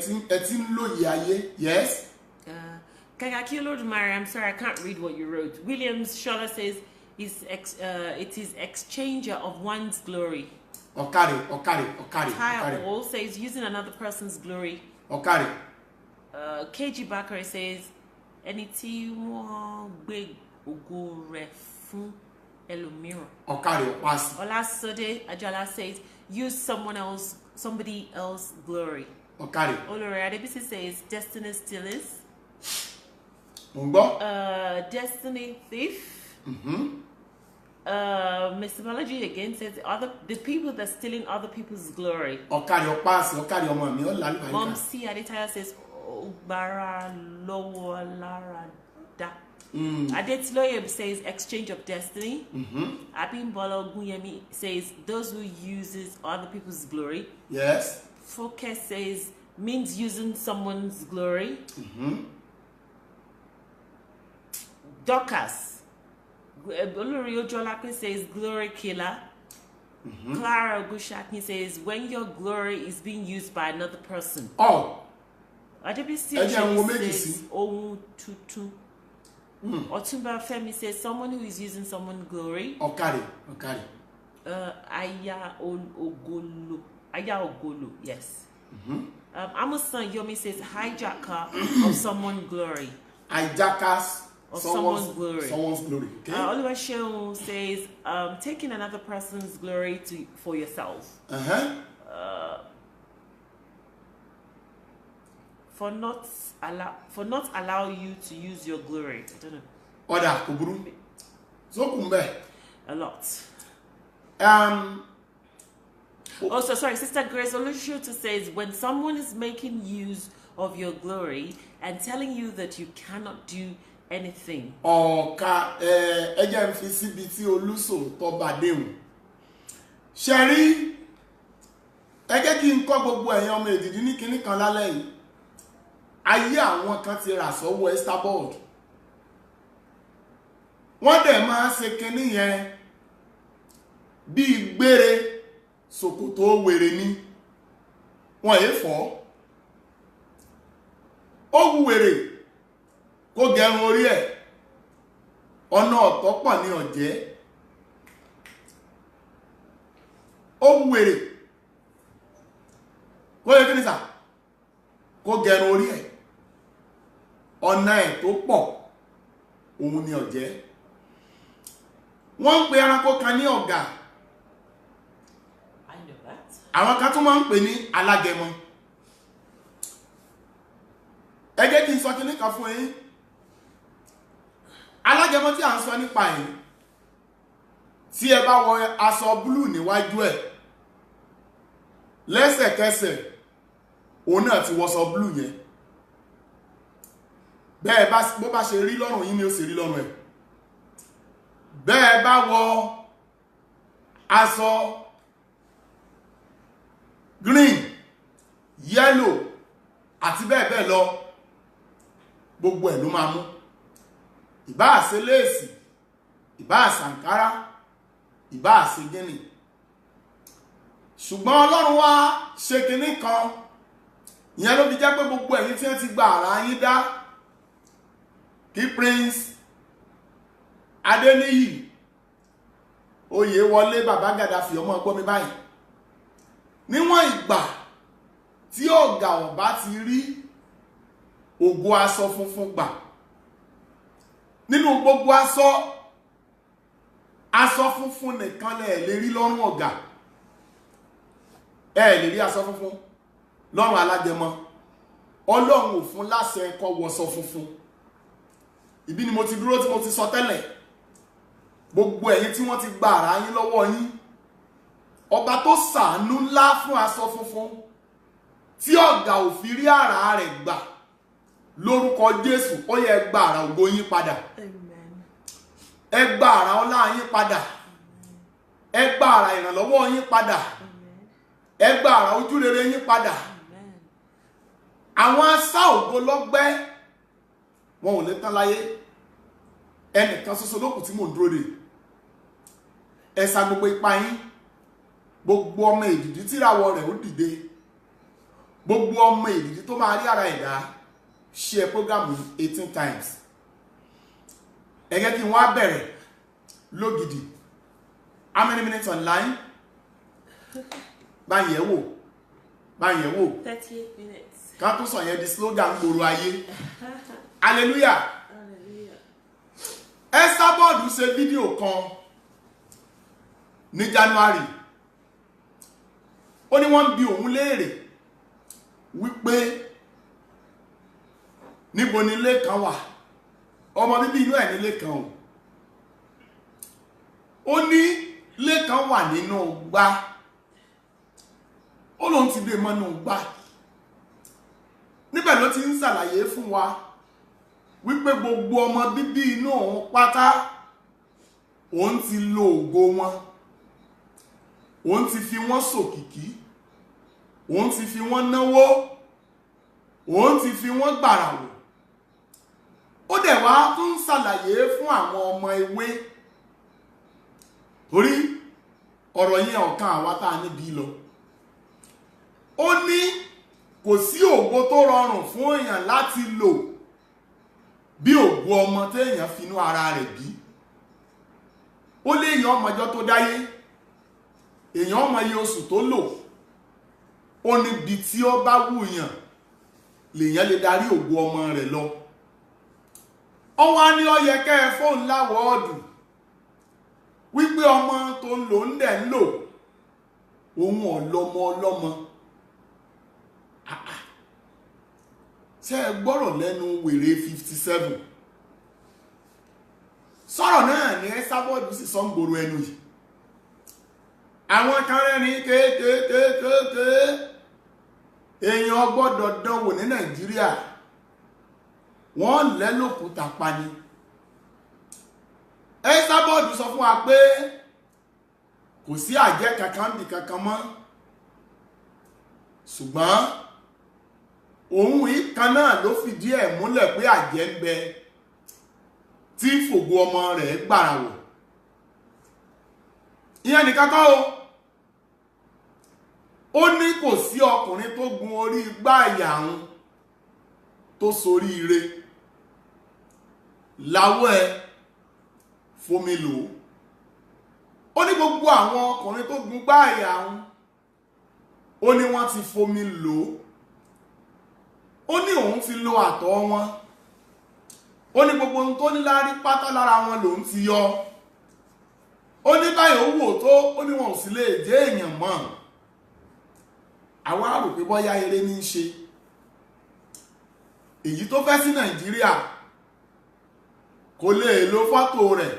Speaker 1: ti ń lóye ayé. Yes?
Speaker 2: Kagaki Olodumare, I'm sorry, I can't read what you wrote. Williams Shola says, it is exchanger of one's glory.
Speaker 1: Ọ̀kàrẹ̀.
Speaker 2: Tyre All says, using another person's glory.
Speaker 1: Ọ̀kàrẹ̀.
Speaker 2: KG Bakare says, ẹni tí wọ́n gbé ògo rẹ̀ fún ẹlòmíràn.
Speaker 1: Ọ̀kàrẹ̀ ọ̀pá-sí.
Speaker 2: Olasode Ajala says, use somebody else's glory.
Speaker 1: Ọ̀kàrẹ̀.
Speaker 2: Olore Adebisi says, destiny stealers.
Speaker 1: Mo ń gbọ́.
Speaker 2: Destiny thief. Mr. Balaji again says, the people that stealing other people's glory.
Speaker 1: Ọ̀kàrẹ̀ ọ̀pá-sí, ọ̀kàrẹ̀ ọmọ mi, Lalibarika.
Speaker 2: Mom C. Adetaya says, Obara Lowo Larada. Adetiloye says, exchange of destiny. Abimbola Ogunyemi says, those who uses other people's glory.
Speaker 1: Yes.
Speaker 2: Foke says, means using someone's glory. Dorcas. Olori Ojolake says, glory killer. Clara Ogushaki says, when your glory is being used by another person. Adebisi
Speaker 1: Ẹ jẹ́ n wo
Speaker 2: Osheni
Speaker 1: méjì
Speaker 2: says
Speaker 1: sí.
Speaker 2: ohun tuntun. Otumba Femi says someone who is using someone's glory.
Speaker 1: Ọ̀kàrẹ̀.
Speaker 2: Aya Ogolo, yes. Amusan Yomi says hijacker of someone's glory.
Speaker 1: Hijackers
Speaker 2: Of someone's glory.
Speaker 1: Someone's glory. Okay.
Speaker 2: Oluwaseun says taking another person's glory for yourself. For not allow you to use your glory. I don't know.
Speaker 1: Ọ̀dà kò burú. Sókùn bẹ́ẹ̀.
Speaker 2: A lot. Also, sorry, Sister Grace Olushoto says when someone is making use of your glory and telling you that you cannot do anything.
Speaker 1: Ọ̀ka ẹjẹ́ ń fi síbi tí olúṣò tó bá déhùn. Ṣé rí ẹgẹ́ kí n kọ́ gbogbo ẹ̀yin ọmọ èdìdí ní kinní kan lálẹ́ yìí. Ayé àwọn kan ti rà sọ́wọ́ Estabod. Wọ́n dẹ̀ máa ṣe kinní yẹn bí gbére ṣòkòtò wèrè ni. Wọ́n yé fọ́. Ó wu wèrè kó gẹrun orí ẹ̀. Ọ̀nà ọ̀tọ̀ pọ̀ ní ọ̀jẹ́. Ó wu wèrè kó yẹ kí ni sà kó gẹrun orí ẹ̀. Ọ̀nà ẹ̀ tó pọ̀ òun ni ọ̀jẹ́. Wọ́n ń pe ẹranko kan ní ọ̀gà.
Speaker 2: I know that.
Speaker 1: Àwọn kan tún máa ń pè ní alágẹmọ. Ẹ jẹ́ kí n sọ kinní kan fún yín. Alágẹmọ tí à ń sọ nípa yìí, tí ẹ bá wọ aṣọ blue níwájú ẹ̀, lẹ́sẹ̀kẹsẹ̀ òun náà ti wọṣọ blue yẹn. Bẹ́ẹ̀ bó bá ṣe rí lọ́rùn yín ni ó ṣe rí lọ́rùn ẹ̀. Bẹ́ẹ̀ bá wọ aṣọ green, yellow àti bẹ́ẹ̀ bẹ́ẹ̀ lọ, gbogbo ẹ̀ ló máa mú. Ìbá ṣe léèsì, ìbá ṣàǹkárá, ìbá ṣe gíní. Ṣùgbọ́n Ọlọ́run wá ṣe kinní kan, ìyẹn ló fi jẹ́ pé gbogbo ẹ̀yin tí wọ́n ti gba àrà yín dá, kí Prince Adéníyì Oyèwọlé Bàbá Gàdáfì ọmọ ọgbọ́n mi báyìí. Níwọ̀n ìgbà tí ọ̀gá ọ̀bá ti rí ògo aṣọ funfun gbà, nínú gbogbo aṣọ funfun nìkan lẹ lè rí lọ́rùn ọ̀gá. Ẹ lè rí aṣọ funfun lọ́rùn alágẹmọ. Ọlọ́run ò fún láṣẹ kó wọṣọ funfun. Ibi ni mo ti dúró tí mo ti sọ tẹ́lẹ̀. Gbogbo ẹ̀yin tí wọ́n ti gba àrà yín lọ́wọ́ yín, ọba tó ṣàánú ńlá fún aṣọ funfun tí ọ̀gá ò fi rí àrà rẹ̀ gbà, lórúkọ Jésù ó yẹ gba àrà ògo yín padà.
Speaker 2: Amen.
Speaker 1: Ẹ gba àrà ọlá yín padà. Ẹ gba àrà ìrànlọ́wọ́ yín padà. Ẹ gba àrà ojúrere yín padà. Àwọn asá ògo lọ́gbẹ́ wọn ò lè tán láyé. Ẹnìkan ṣoṣo lókù tí mò ń dúró dè. Ẹ sa gbogbo ipá yín. Gbogbo ọmọ èdìdí tíràwọ̀ rẹ̀ ó dìde. Gbogbo ọmọ èdìdí tó máa rí ara ẹ̀dá, share program 18 times. Ẹ jẹ́ kí n wá bẹ̀rẹ̀ lógidi. How many minutes online? Báyẹ̀ wò.
Speaker 2: 38 minutes.
Speaker 1: Ká tó sọ yẹn di slogan gbòòrò ayé. Hallelujah. Estabod ṣe fídíò kan ní January. Ó ní wọ́n bi òun léèrè wípé níbo ni ilé kan wà. Ọmọ bíbí inú ẹ̀ ní ilé kan o. Ó ní ilé kan wà nínú gbá. Ó lóun ti dé mọ́nú gbá. Níbẹ̀ ló ti ń ṣàlàyé fún wa wípé gbogbo ọmọ bíbí inú òun pátá òun ti lo ògo wọn. Òun ti fi wọ́n ṣòkìkí. Òun ti fi wọ́n náwó. Òun ti fi wọ́n gbàràwò. Ó dẹ̀ wá tún ṣàlàyé fún àwọn ọmọ ewé. Torí ọ̀rọ̀ yẹn ọ̀kan àwa tá níbi lọ. Ó ní kò sí ògo tó rọrùn fún èèyàn láti lò bí ògo ọmọ téèyàn finú ara rẹ̀ bí. Ó lé èèyàn ọmọjọ́ tó dáyé, èèyàn ọmọ iye oṣù tó lò, ó níbi tí ó bá wùyàn lèèyàn lè darí ògo ọmọ rẹ̀ lọ. Ó wá ní ó yẹ kẹ́ ẹ fóun láwọ́ọ̀dù wípé ọmọ tó ń lò ń dẹ̀ ń lò òun ọlọ́mọ ọlọ́mọ. Ṣé ẹ gbọ́rọ̀ lẹ́nu wèrè 57? Sọ̀rọ̀ náà ní Esabod sì sọ ń gbòrò ẹnu yìí. Àwọn kan rẹ́rìn kéékèèké èèyàn gbọ́dọ̀ dánwò ní Nàìjíríà, wọ́n lẹ́lòkúta pani. Esabod sọ fún wa pé kò sí àjẹ́ kankan bí kankan mọ́, ṣùgbọ́n òun ìkan náà ló fìdí ẹ̀ múlẹ̀ pé àjẹ́ ń bẹ tí fògo ọmọ rẹ̀ gbàrà wọ̀. Ìyẹn nìkan kọ́ o, ó ní kò sí ọkùnrin tó gun orí igbá àyà òun tó sorí ire láwọ́ ẹ fomi lò. Ó ní gbogbo àwọn ọkùnrin tó gun igbá àyà òun ó ní wọ́n ti fomi lò. Ó ní òun ti lo àtọ̀ wọn, ó ní gbogbo ohun tó ní lárí pátá lára wọn lòun ti yọ. Ó ní báyìí ó wò tó, ó ní wọn ò sì lè jẹ́ èèyàn mọ́. Àwa rò pé bọ́yá eré ní í ṣe. Èyí tó fẹ́ sí Nàìjíríà kò lè lo fọ́tò rẹ̀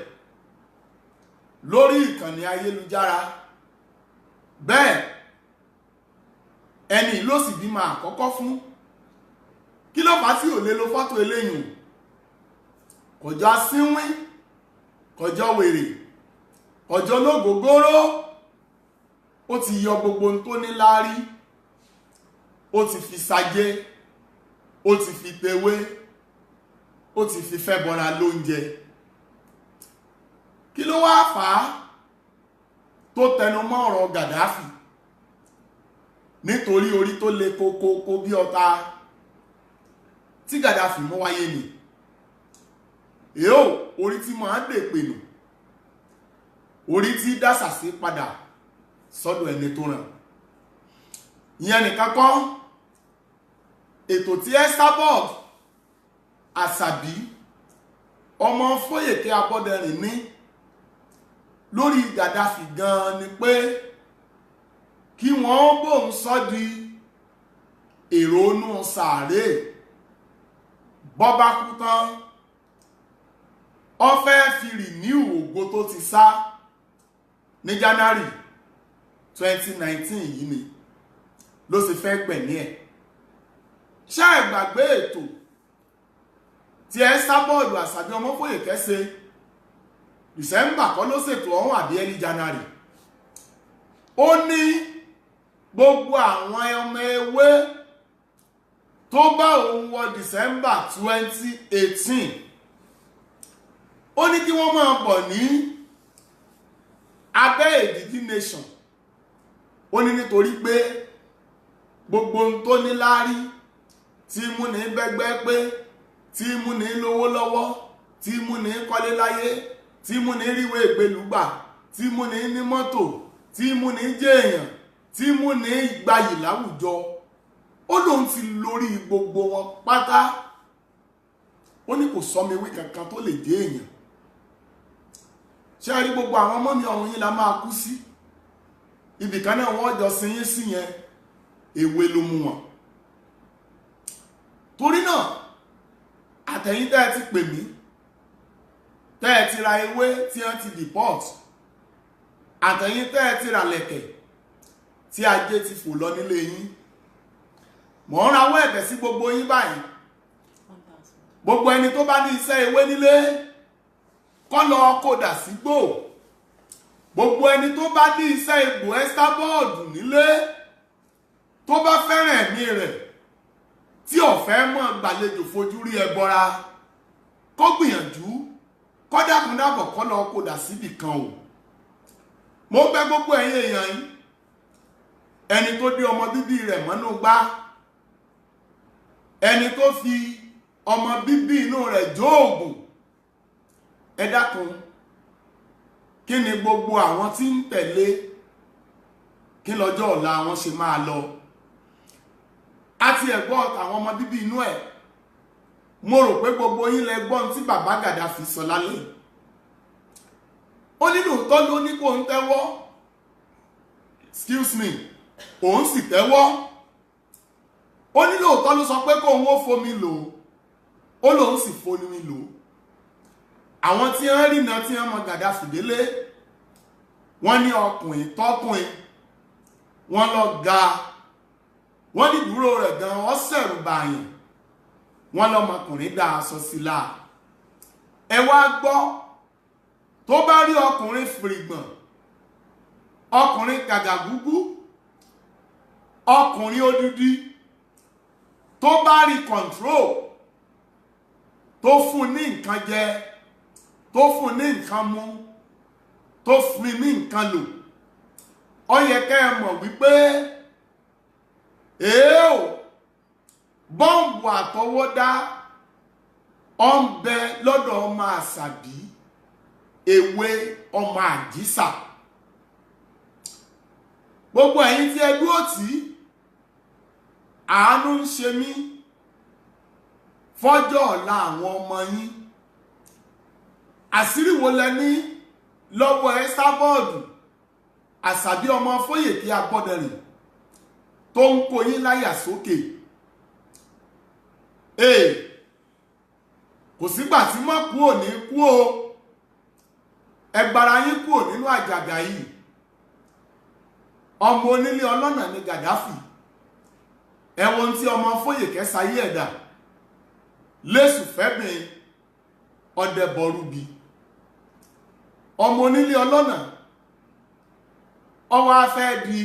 Speaker 1: lórí ìkànnì ayélujára. Bẹ́ẹ̀ ẹni ló sì bímọ àkọ́kọ́ fún. Kí ló fà á tí ò lè lo fọ́tò eléyìn? Kọjá sínwín, kọjá wèrè, kọjá lógógóró. Ó ti yọ gbogbo ohun tó ní lárí, ó ti fi sajé, ó ti fi tewé, ó ti fi fẹ́ bọ́ra lóúnjẹ. Kí ló wá fà á tó tẹnu mọ́ ọ̀rọ̀ Gaddafi? Nítorí orí tó le kókókó bí ọta tí Gaddafi mú wáyé ni. Èó orí tí máa ń dè pènù, orí tí dásàsí padà sọ́dọ̀ ẹni tó ràn. Ìyẹn nìkan kọ́, ètò tí Esabod Àṣàbí ọmọ Fóyèké Abọ́dẹrìn ní lórí Gaddafi gan ni pé kí wọ́n bóun sọ di èrò inú sàárè. Bọ́ bá kú tán, ó fẹ́ fi rìníù ògo tó ti sá ní January 2019 yìí ni ló sì fẹ́ gbẹ̀mí ẹ̀. Ṣé ẹ gbàgbé ètò tí Esabod Àṣàbí ọmọ Fóyèké ṣe December kọ́ ló ṣètò ọ̀hún àbí early January? Ó ní gbogbo àwọn ọmọ ewé tó bá òun wọ December 2018, ó ní kí wọ́n máa bọ̀ ní abẹ́ Èdìdí Nation. Ó ní nítorí pé gbogbo ohun tó ní lárí tí mú ní bẹ́gbẹ́ pé, tí mú ní lówó lọ́wọ́, tí mú ní kọ́lé láyé, tí mú ní ríwé ìgbélúgbà, tí mú ní mọ́tò, tí mú ní jẹ́ èèyàn, tí mú ní gbayì láwùjọ, ó lóun ti lórí gbogbo wọn pátá. Ó ní kò sọmewé kankan tó lè jẹ́ èèyàn. Ṣé rí gbogbo àwọn ọmọ mi ọ̀run yín la máa kú sí? Ibìkan náà wọ́n jọ sin yín sí yẹn, èwe ló mú wọn. Torí náà àtẹ̀yìn tẹ́ ẹ ti pè mí, tẹ́ ẹ ti ra ewé tí wọ́n ti deport, àtẹ̀yìn tẹ́ ẹ ti ra lẹ̀kẹ̀ tí ajé ti fò lọ nílé yín, mò ń rawọ́ ẹ̀bẹ̀ sí gbogbo yín báyìí. Gbogbo ẹni tó bá ní iṣẹ́ ewé nílé kó lọ kódà sígbó. Gbogbo ẹni tó bá ní iṣẹ́ egbò Esabod nílé tó bá fẹ́ràn ẹ̀mí rẹ̀ tí ọ̀fẹ́ mọ̀ gbàlejò fojú rí ẹbọra, kó gbìyànjú kó dákúndábọ̀ kó lọ kódà síbì kan o. Mo bẹ̀ gbogbo ẹ̀yin èèyàn yìí, ẹni tó dé ọmọ bíbí rẹ̀ mọ́nú gbá ẹni tó fi ọmọ bíbí inú rẹ̀ jóògùn. Ẹ dákun, kí ni gbogbo àwọn tí ń tẹ̀lé, kí lọ́jọ́ ọ̀la wọn ṣe máa lọ? Àti ẹ̀gbọ́n àwọn ọmọ bíbí inú ẹ̀, mo rò pé gbogbo yín lẹ gbọ́n tí bàbá Gàdáfì sọ lálẹ́. Ó nínú tó ló ní kó ń tẹ́wọ́, excuse me, òun sì tẹ́wọ́. Ó nílò tó ló sọ pé kó òun ó fomi lò, ó lòun sì fomi lò. Àwọn tí wọ́n rí náà tí wọ́n mọ Gàdáfì délé, wọ́n ní ọkùnrin tọ́kùnrin, wọ́n lọ ga, wọ́n ní dúró rẹ̀ gan wọ́n ṣẹ̀rù bàyàn, wọ́n lọ́mọkùnrin dá aṣọ sí láà. Ẹ wá gbọ́, tó bá rí ọkùnrin fìrìgbọ̀n, ọkùnrin kàgàgúgú, ọkùnrin odidi, tó bá rí control, tó fún ní nǹkan jẹ, tó fún ní nǹkan mú, tó fún ní nǹkan lò, ó yẹ kẹ́ ẹ mọ̀ wípé bọ́ǹbù àtọwọ́dá ó ń bẹ lọ́dọ̀ ọmọ Àṣàbí, ewé ọmọ Àjísà. Gbogbo ẹ̀yin tí ẹ dúró tì, àánú ń ṣe mí fọ́jọ́ ọ̀la àwọn ọmọ yín. Àṣírí wo lẹ ní lọ́wọ́ Ẹsábọ́ọ̀dù Àṣàbí ọmọ Fóyèké Agbọ́dẹrìn tó ń kó yín láyà sókè? Kò sígbà tí mọ́ kú ò ní kú o, ẹgbàrá yín kú ò nínú àjàgà yìí. Ọmọ onílé ọlọ́nà ni Gàdáfì, ẹ̀wọ̀n tí ọmọ Fóyèké sayé ẹ̀dà, lẹ́sù fẹ́bìn ọdẹ bọ̀rúbi. Ọmọ onílé ọlọ́nà ó wá fẹ́ di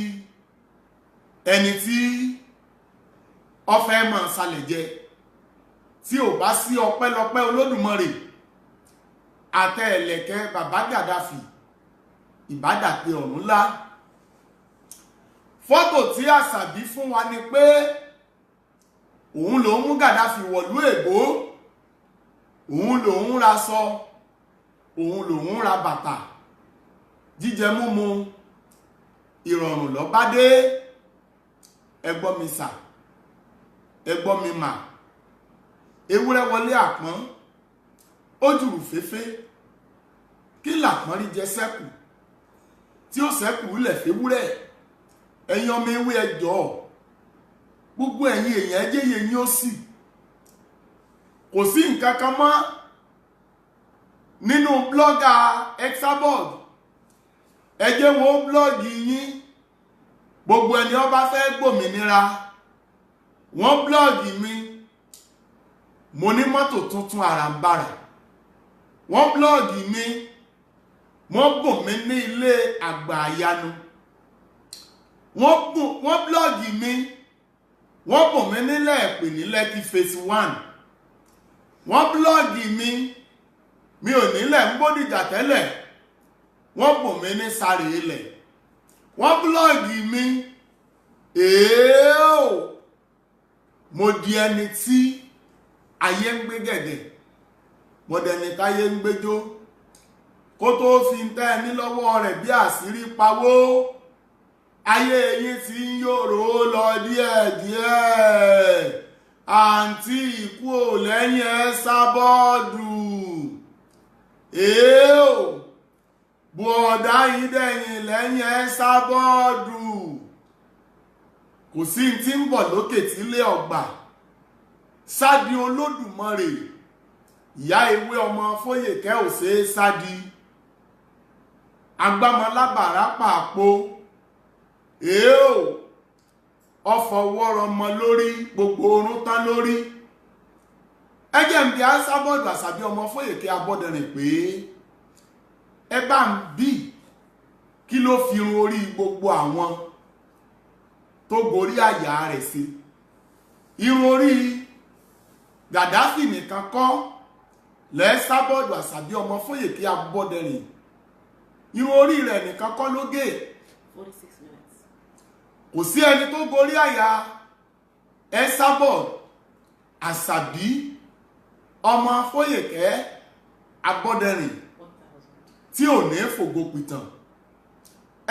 Speaker 1: ẹni tí ó fẹ́ máa salẹ̀ jẹ, tí ò bá sí ọpẹ́lọpẹ́ Olódùmarè àtẹ ẹ̀lẹ̀kẹ́ bàbá Gàdáfì ìbádàpé ọ̀run ńlá. Fọ́tò tí Àṣàbí fún wa ni pé òun lòun mú Gàdáfì wọ̀lú èbó, òun lòun ra sọ, òun lòun ra bàtà, jíjẹ múmu ìrọ̀rùn ló bá dé. Ẹ gbọ́ mi sà, ẹ gbọ́ mi mà, ewúrẹ́ wọlé àpọ́n, ó jùrù féfé, kí làpọ́n rí jẹ sẹ́kù tí ó sẹ́kù lẹ̀ fẹ́wúrẹ́? Ẹ̀yin ọmọ ewé ẹjọ́, gbogbo ẹ̀yin èèyàn ẹjẹ́yẹ ní ó sì, kò sí nǹkan kan mọ́ nínú blọ́gà Ẹsábọ́ọ̀dù. Ẹ jẹ́ wo blọ́ọ̀gì yín, gbogbo ẹni ó bá fẹ́ gbòmìnira, wọ́n blọ́ọ̀gì mi, mo ní mọ́tò tuntun àràǹbarà, wọ́n blọ́ọ̀gì mi, wọ́n bùn mí ní ilé àgbà àyanu, wọ́n blọ́ọ̀gì mi, wọ́n bùn mí nílẹ̀ Ẹ̀pè ní Lẹ́kì phase 1, wọ́n blọ́ọ̀gì mi ò nílẹ̀ ń Bódìjà tẹ́lẹ̀, wọ́n bùn mí ní Sàrè ilẹ̀, wọ́n blọ́ọ̀gì mi, mo di ẹni tí ayé ń gbé gẹ̀gẹ̀, mo dẹni táyé ń gbéjó, kó tó fi ń tẹ́ ẹni lọ́wọ́ rẹ̀ bí àṣírí pawó. Ayé yín ti ń yòrò lọ díẹ̀díẹ̀, àǹtí ikú ò lẹ́yìn Ẹsábọ́ọ̀dù. Bọ̀ọ̀dá yìí dẹ̀yìn lẹ́yìn Ẹsábọ́ọ̀dù. Kò sí tí ń bọ̀ lókè tí lé ọgbà. Sádi Olódùmarè, ìyá ewé ọmọ Fóyèké ò ṣe é sádi. Agbámọlábàrá pàpò, ọfọwọ́rọ̀ ọmọ lórí, gbogbo orún tán lórí. Ẹjẹ́ ń bí Ẹsábọ́ọ̀dù Àṣàbí ọmọ Fóyèké Agbọ́dẹrìn pé ẹ bá ń bí kí ló fi irun orí gbogbo àwọn tó gorí àyà rẹ̀ sí. Irun orí Gàdáfì nìkan kọ́ l'Ẹsábọ́ọ̀dù Àṣàbí ọmọ Fóyèké Agbọ́dẹrìn, irun orí rẹ̀ nìkan kọ́ ló gé.
Speaker 2: 46 minutes.
Speaker 1: Kò sí ẹni tó gorí àyà Ẹsábọ́ọ̀dù Àṣàbí ọmọ Fóyèkẹ́ Abọ́dẹrìn tí ò ní fògo pìtàn.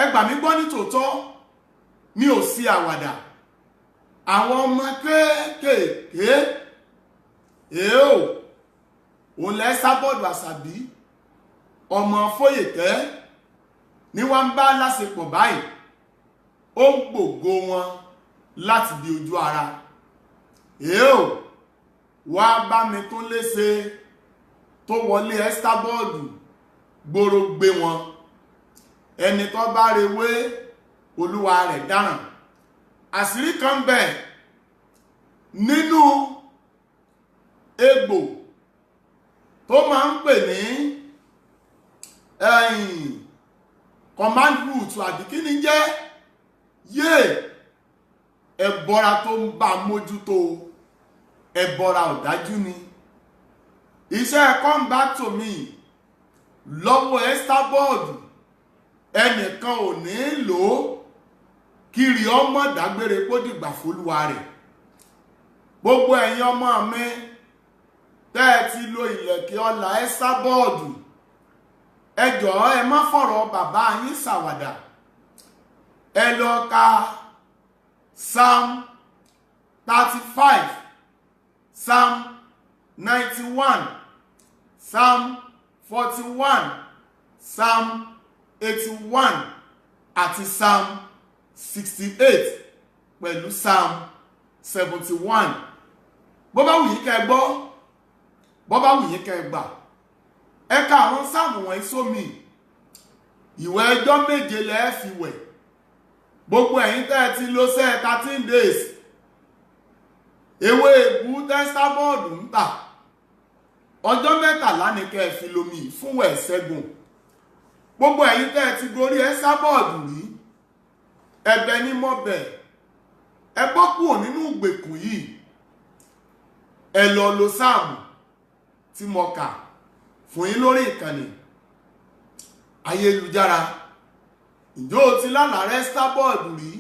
Speaker 1: Ẹ gbà mí gbọ́ ní tòótọ́, mi ò sí àwàdà. Àwọn ọmọ kéékèèké òun lẹ́sàbọ́ọ̀dù Àṣàbí ọmọ Fóyèkẹ́ ní wọ́n ń bá láṣepọ̀ báyìí. Ó ń gbògo wọn láti di ojú ara. Wá bá mi tún léṣe tó wọlé ẹ́sàbọ́ọ̀dù gbòòrò gbé wọn. Ẹni tó bá rewé olúwa rẹ̀ dáràn. Àṣírí kan bẹ nínú egbò tó máa ń pè ní command root àbí kí ni jẹ́ ẹbọra tó ń bá mójútó ẹbọra ọ̀dájú ni. Iṣẹ́ come back to me lọ́wọ́ ẹ́sàbọ́ọ̀dù ẹnìkan ò ní lò ó kiri ọmọ dágbére kó dìgbà fólúwa rẹ̀. Gbogbo ẹ̀yin ọmọ mi tẹ́ ẹ ti lo ìlẹ̀kẹ̀ ọlà ẹ́sàbọ́ọ̀dù, ẹ jọ̀ọ́ ẹ má fọ̀rọ̀ bàbá yín ṣàwàdà. Ẹ lọ ka Psalm 35, Psalm 91, Psalm 41, Psalm 81 àti Psalm 68 pẹ̀lú Psalm 71. Bó bá wù yín kẹ́ gbọ́, bó bá wù yín kẹ́ gbà. Ẹ ka àwọn sáàmù wọ̀nyí sómi. Ìwẹ̀ ọjọ́ 7 lẹ́ fi wẹ̀. Gbogbo ẹ̀yin tẹ́ ti lò 13 days. Ewé èbú tẹ́sàbọ́ọ̀dù ń tà. Ọjọ́ 13 ni kẹ́ fi lomi fún wẹ̀ ṣẹ́gun. Gbogbo ẹ̀yin tẹ́ ti gorí ẹ́sàbọ́ọ̀dù rí. Ẹ̀bẹ̀ ni mo bẹ̀. Ẹ bọ́ kúrò nínú ìgbèkùn yìí. Ẹ lọ lo sáàmù tí mo kà fún yín lórí ìkànnì ayélujára. Ǹjọ́ o ti lánàá ẹ́sàbọ́ọ̀dù rí?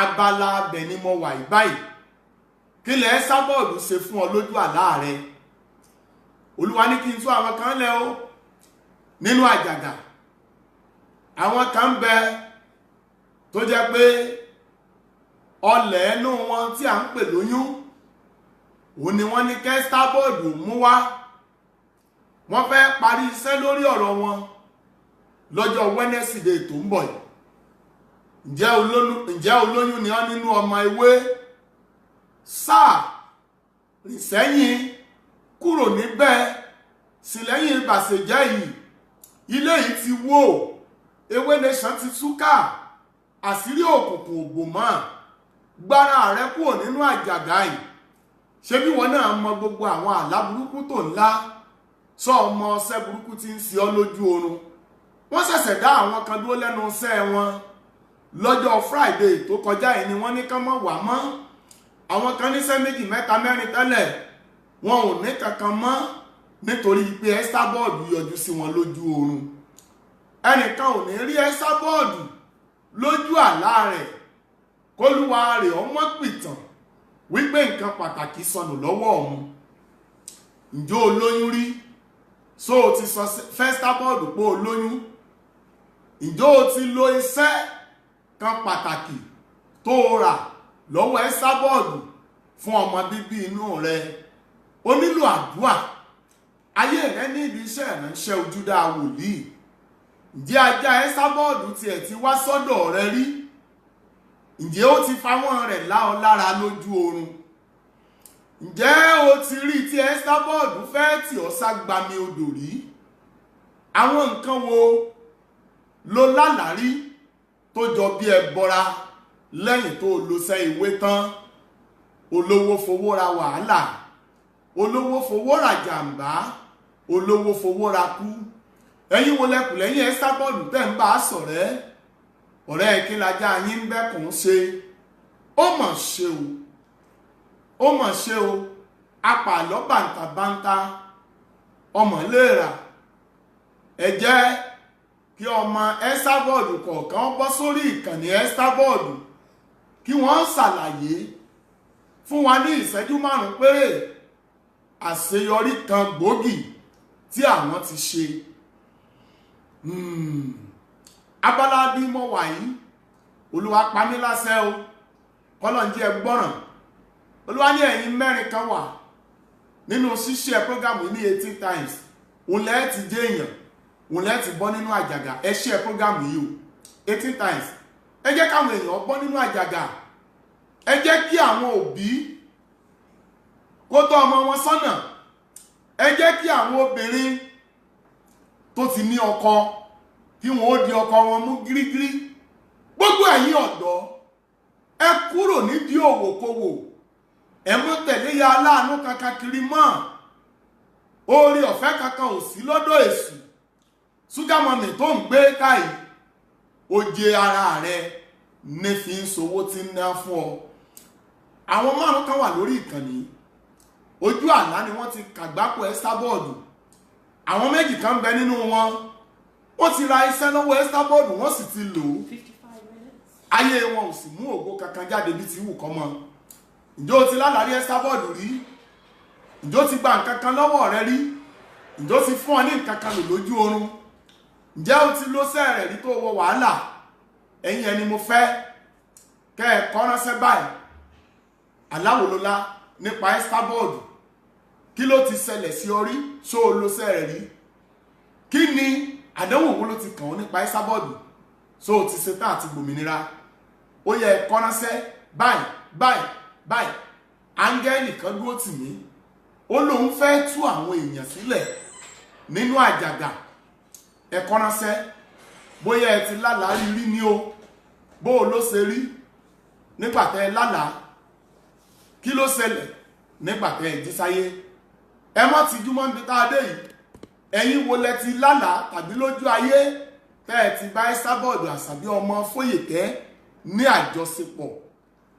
Speaker 1: Abala abẹ ni mo wà báyìí. Kí lẹ ẹ́sàbọ́ọ̀dù ṣe fún ọ lójú àlá rẹ? Olúwa ní kí n tú àwọn kan lẹ́ o nínú àjàgà. Àwọn kan bẹ tó jẹ́ pé ọlẹ̀ ẹnu wọn tí a ń pè lóyún, òun ni wọ́n ní ẹ́sàbọ́ọ̀dù mú wá. Wọ́n fẹ́ parí iṣẹ́ lórí ọ̀rọ̀ wọn lọ́jọ́ Wednesday tó ń bọ̀ yìí. Ǹjẹ́ olóyún ni ọ́ nínú ọmọ ewé? Sáà rìn sẹ́yìn kúrò níbẹ̀ sí lẹ́yìn ìbàṣẹ̀jẹ́ yìí. Ilé yìí ti wó, ewé nation ti túká, àṣírí òkùnkùn ògbò mọ́. Gbára rẹ kúrò nínú àjàgà yìí. Ṣé bí wọn náà mọ gbogbo àwọn àlá burúkú tó ńlá? Sọ ọmọ ọṣẹ́ burúkú tí ń ṣe ọ́ lójú oorun. Wọ́n ṣẹ̀ṣẹ̀ dá àwọn kan dúró lẹ́nu iṣẹ́ wọn lọ́jọ́ Friday tó kọjá yìí ni wọ́n ní kán mọ́ wà mọ́. Àwọn kan níṣẹ́ 2, 3, 4 tẹ́lẹ̀, wọn ò ní kankan mọ́ nítorí pé ẹ́sàbọ́ọ̀dù yọjú sí wọn lójú oorun. Ẹnìkan ò ní rí ẹ́sàbọ́ọ̀dù lójú àlá rẹ̀ kólúwa rẹ̀ ọmọ pìtàn wípé nǹkan pàtàkì sọnù lọ́wọ́ òun. Ǹjọ́ olóyún rí? So o ti sọ ẹ́sàbọ́ọ̀dù pé olóyún? Ǹjọ́ o ti lo iṣẹ́ kan pàtàkì tó rà lọ́wọ́ ẹ́sàbọ́ọ̀dù fún ọmọ bíbí inú rẹ? O nílò àdúà. Ayé rẹ ní ibi iṣẹ́ ìránṣẹ́ ojúdá wòlíì. Ǹjẹ́ ajá ẹ́sàbọ́ọ̀dù tiẹ̀ ti wá sọ́dọ̀ rẹ rí? Ǹjẹ́ ó ti fawọ́n rẹ̀ lá ọ lára lójú oorun? Ǹjẹ́ o ti rí tí ẹ́sàbọ́ọ̀dù fẹ́ tí ọ ságbami odò rí? Àwọn nǹkan wo ló lálàrí tó jọ bí ẹbọra lẹ́yìn tó lọ́sẹ̀ ìwé tán? Olówó fowó ra wàhálà, olówó fowó ra jàǹbá, olówó fowó ra kú. Ẹ̀yin wo lẹ́kùn lẹ́yìn ẹ́sàbọ́ọ̀dù tẹ́ ń bá a ṣọ̀rẹ́? Ọ̀rẹ́ kí lajá yín ń bẹ́kùn ṣe? Ó mọ̀ ṣe o, ó mọ̀ ṣe o. Apàlọ́ bàǹtàbàǹtà ọmọ léèrà. Ẹ jẹ́ kí ọmọ ẹ́sàbọ́ọ̀dù kọ̀ọ̀kan bọ́ sórí ìkànnì ẹ́sàbọ́ọ̀dù kí wọ́n ṣàlàyé fún wa ní ìṣẹ́jú 5 péré àṣeyọrí kan gbòógì tí àwọn ti ṣe. Abala bí mo wà yìí, Olúwa pa mí láṣẹ o, kọ́lọ̀ jẹ́ gbọ́ràn. Olúwa ní ẹ̀yin 4 kan wà nínú ṣíṣe prógámù ní 18 times. Òun lẹ́ ti jẹ́ èèyàn, òun lẹ́ ti bọ́ nínú àjàgà. Ẹ ṣe prógámù yìí o 18 times. Ẹ jẹ́ káwọn èèyàn bọ́ nínú àjàgà. Ẹ jẹ́ kí àwọn òbí kó tọ́ ọmọ wọn sọ́nà. Ẹ jẹ́ kí àwọn obìnrin tó ti ní ọkọ kí wọ́n ó di ọkọ wọn mú gírígírí. Gbogbo ẹ̀yin ọ̀dọ́, ẹ kúrò nídìí òwòkòwò. Ẹ mọ́ tẹ̀lé ya aláàánú kankan kiri mọ́. Oore ọ̀fẹ́ kankan ò sí lọ́dọ̀ èṣù. Sugar Mummy tó ń gbé káyì, oje ara rẹ̀ ní fi ń sowó tí ń ná fún ọ. Àwọn 5 kan wà lórí ìkànnì. Ojú àlá ni wọ́n ti kàgbákò Ẹ́stábọ́ọ̀dù. Àwọn 2 kan bẹ nínú wọn. Wọ́n ti ra iṣẹ́ lọ́wọ́ Ẹ́stábọ́ọ̀dù, wọ́n sì ti lò ó.
Speaker 2: 55 minutes.
Speaker 1: Ayé wọn ò sì mú ògo kankan jáde bí ti wù kọ́ mọ́. Ǹjẹ́ o ti lálàrí Ẹ́stábọ́ọ̀dù rí? Ǹjẹ́ o ti gba nǹkan kan lọ́wọ́ rẹ rí? Ǹjẹ́ o ti fún ọ ní nǹkan kan lò lójú oorun? Ǹjẹ́ o ti lóṣẹ́ rẹ̀ rí tó wọ wàhálà? Ẹ̀yin ẹni mo fẹ́ kẹ́ ẹ kọ ránṣẹ́ báyìí. Aláwòlólá nípa Ẹ́stábọ́ọ̀dù. Kí ló ti ṣẹlẹ̀ sí ọ rí? Ṣó o lóṣẹ́ rẹ̀ rí? Kí ni àdánwò wo ló ti kàn ọ́ nípa Ẹ́stábọ́ọ̀dù? Ṣó o ti ṣetán àti gbòmìnira? Ó yẹ kọ ránṣẹ́ báyìí báyìí báyìí. Áńgẹ́lì kan dúró tì mí. Ó lóun fẹ́ tú àwọn èèyàn sílẹ̀ nínú àjàgà. Ẹ kọ ránṣẹ́ bóyá ẹ ti lálàá rí ní o. Bó o ló ṣe rí nígbà tẹ́ ẹ lálàá? Kí ló ṣẹlẹ̀ nígbà tẹ́ ẹ jí sáyé? Ẹ má ti júmọ́ níbi tá a dé yìí. Ẹ̀yin wo lẹ ti lálàá tàbí lójú ayé tẹ́ ẹ ti bá Ẹ́stábọ́ọ̀dù Àṣàbí ọmọ Fóyèkẹ́ ní àjọṣepọ̀?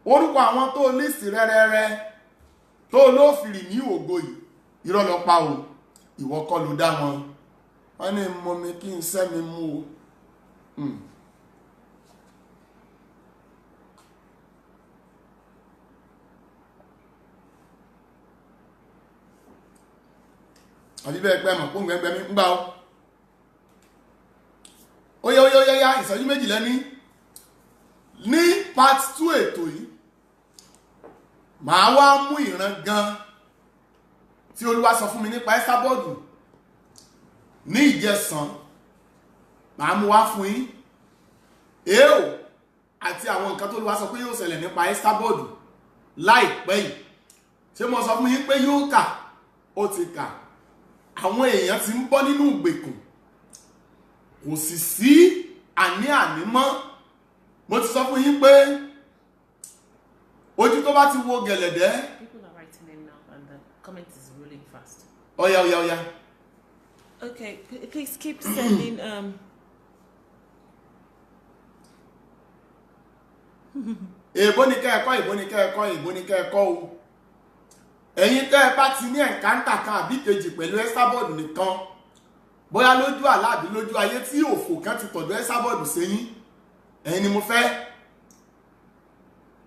Speaker 1: Orúkọ àwọn tó lísì rẹ́rẹ́rẹ́ tó ló fìrì ní ògo yìí, irọ́ ló pa o, ìwọ kọ́ ló dá wọn. Wọ́n ní mo mi kí n sẹ́ mi mú o. Àbí bẹ́ẹ̀ pẹ́ mọ̀ kó gbẹ̀gbẹ̀ mi ń gbá o. Ó yá ìṣẹ́jú 2 lẹ́ní. Ní part 2 ètò yìí, màá wá mú ìran gan tí Olúwa sọ fún mi nípa Ẹ́stábọ́ọ̀dù ní ìjẹsàn. Màá mú wá fún yín. Èèò àti àwọn nǹkan tó Olúwa sọ pé yóò ṣẹlẹ̀ nípa Ẹ́stábọ́ọ̀dù láìpẹ́ yìí. Ṣé mo sọ fún yín pé yóò kà? Ó ti kà. Àwọn èèyàn ti ń bọ́ nínú ìgbèkùn. Kò sì sí àní mọ́. Mo ti sọ fún yín pé ojú tó bá ti wo gẹ̀lẹ̀dẹ́.
Speaker 2: People are writing in now and the comment is rolling fast.
Speaker 1: Ọya.
Speaker 2: Okay, please keep sending
Speaker 1: Èbó ni kẹ́ẹ̀kọ́ o. Ẹ̀yin tẹ́ ẹ bá ti ní ẹ̀ǹkáńtà kan àbí kejì pẹ̀lú Ẹ́stábọ́ọ̀dù nìkan, bóyá lójú àlá àbí lójú ayé tí òfò kan ti tọ̀dọ̀ Ẹ́stábọ́ọ̀dù sẹ́yìn, ẹ̀yin ni mo fẹ́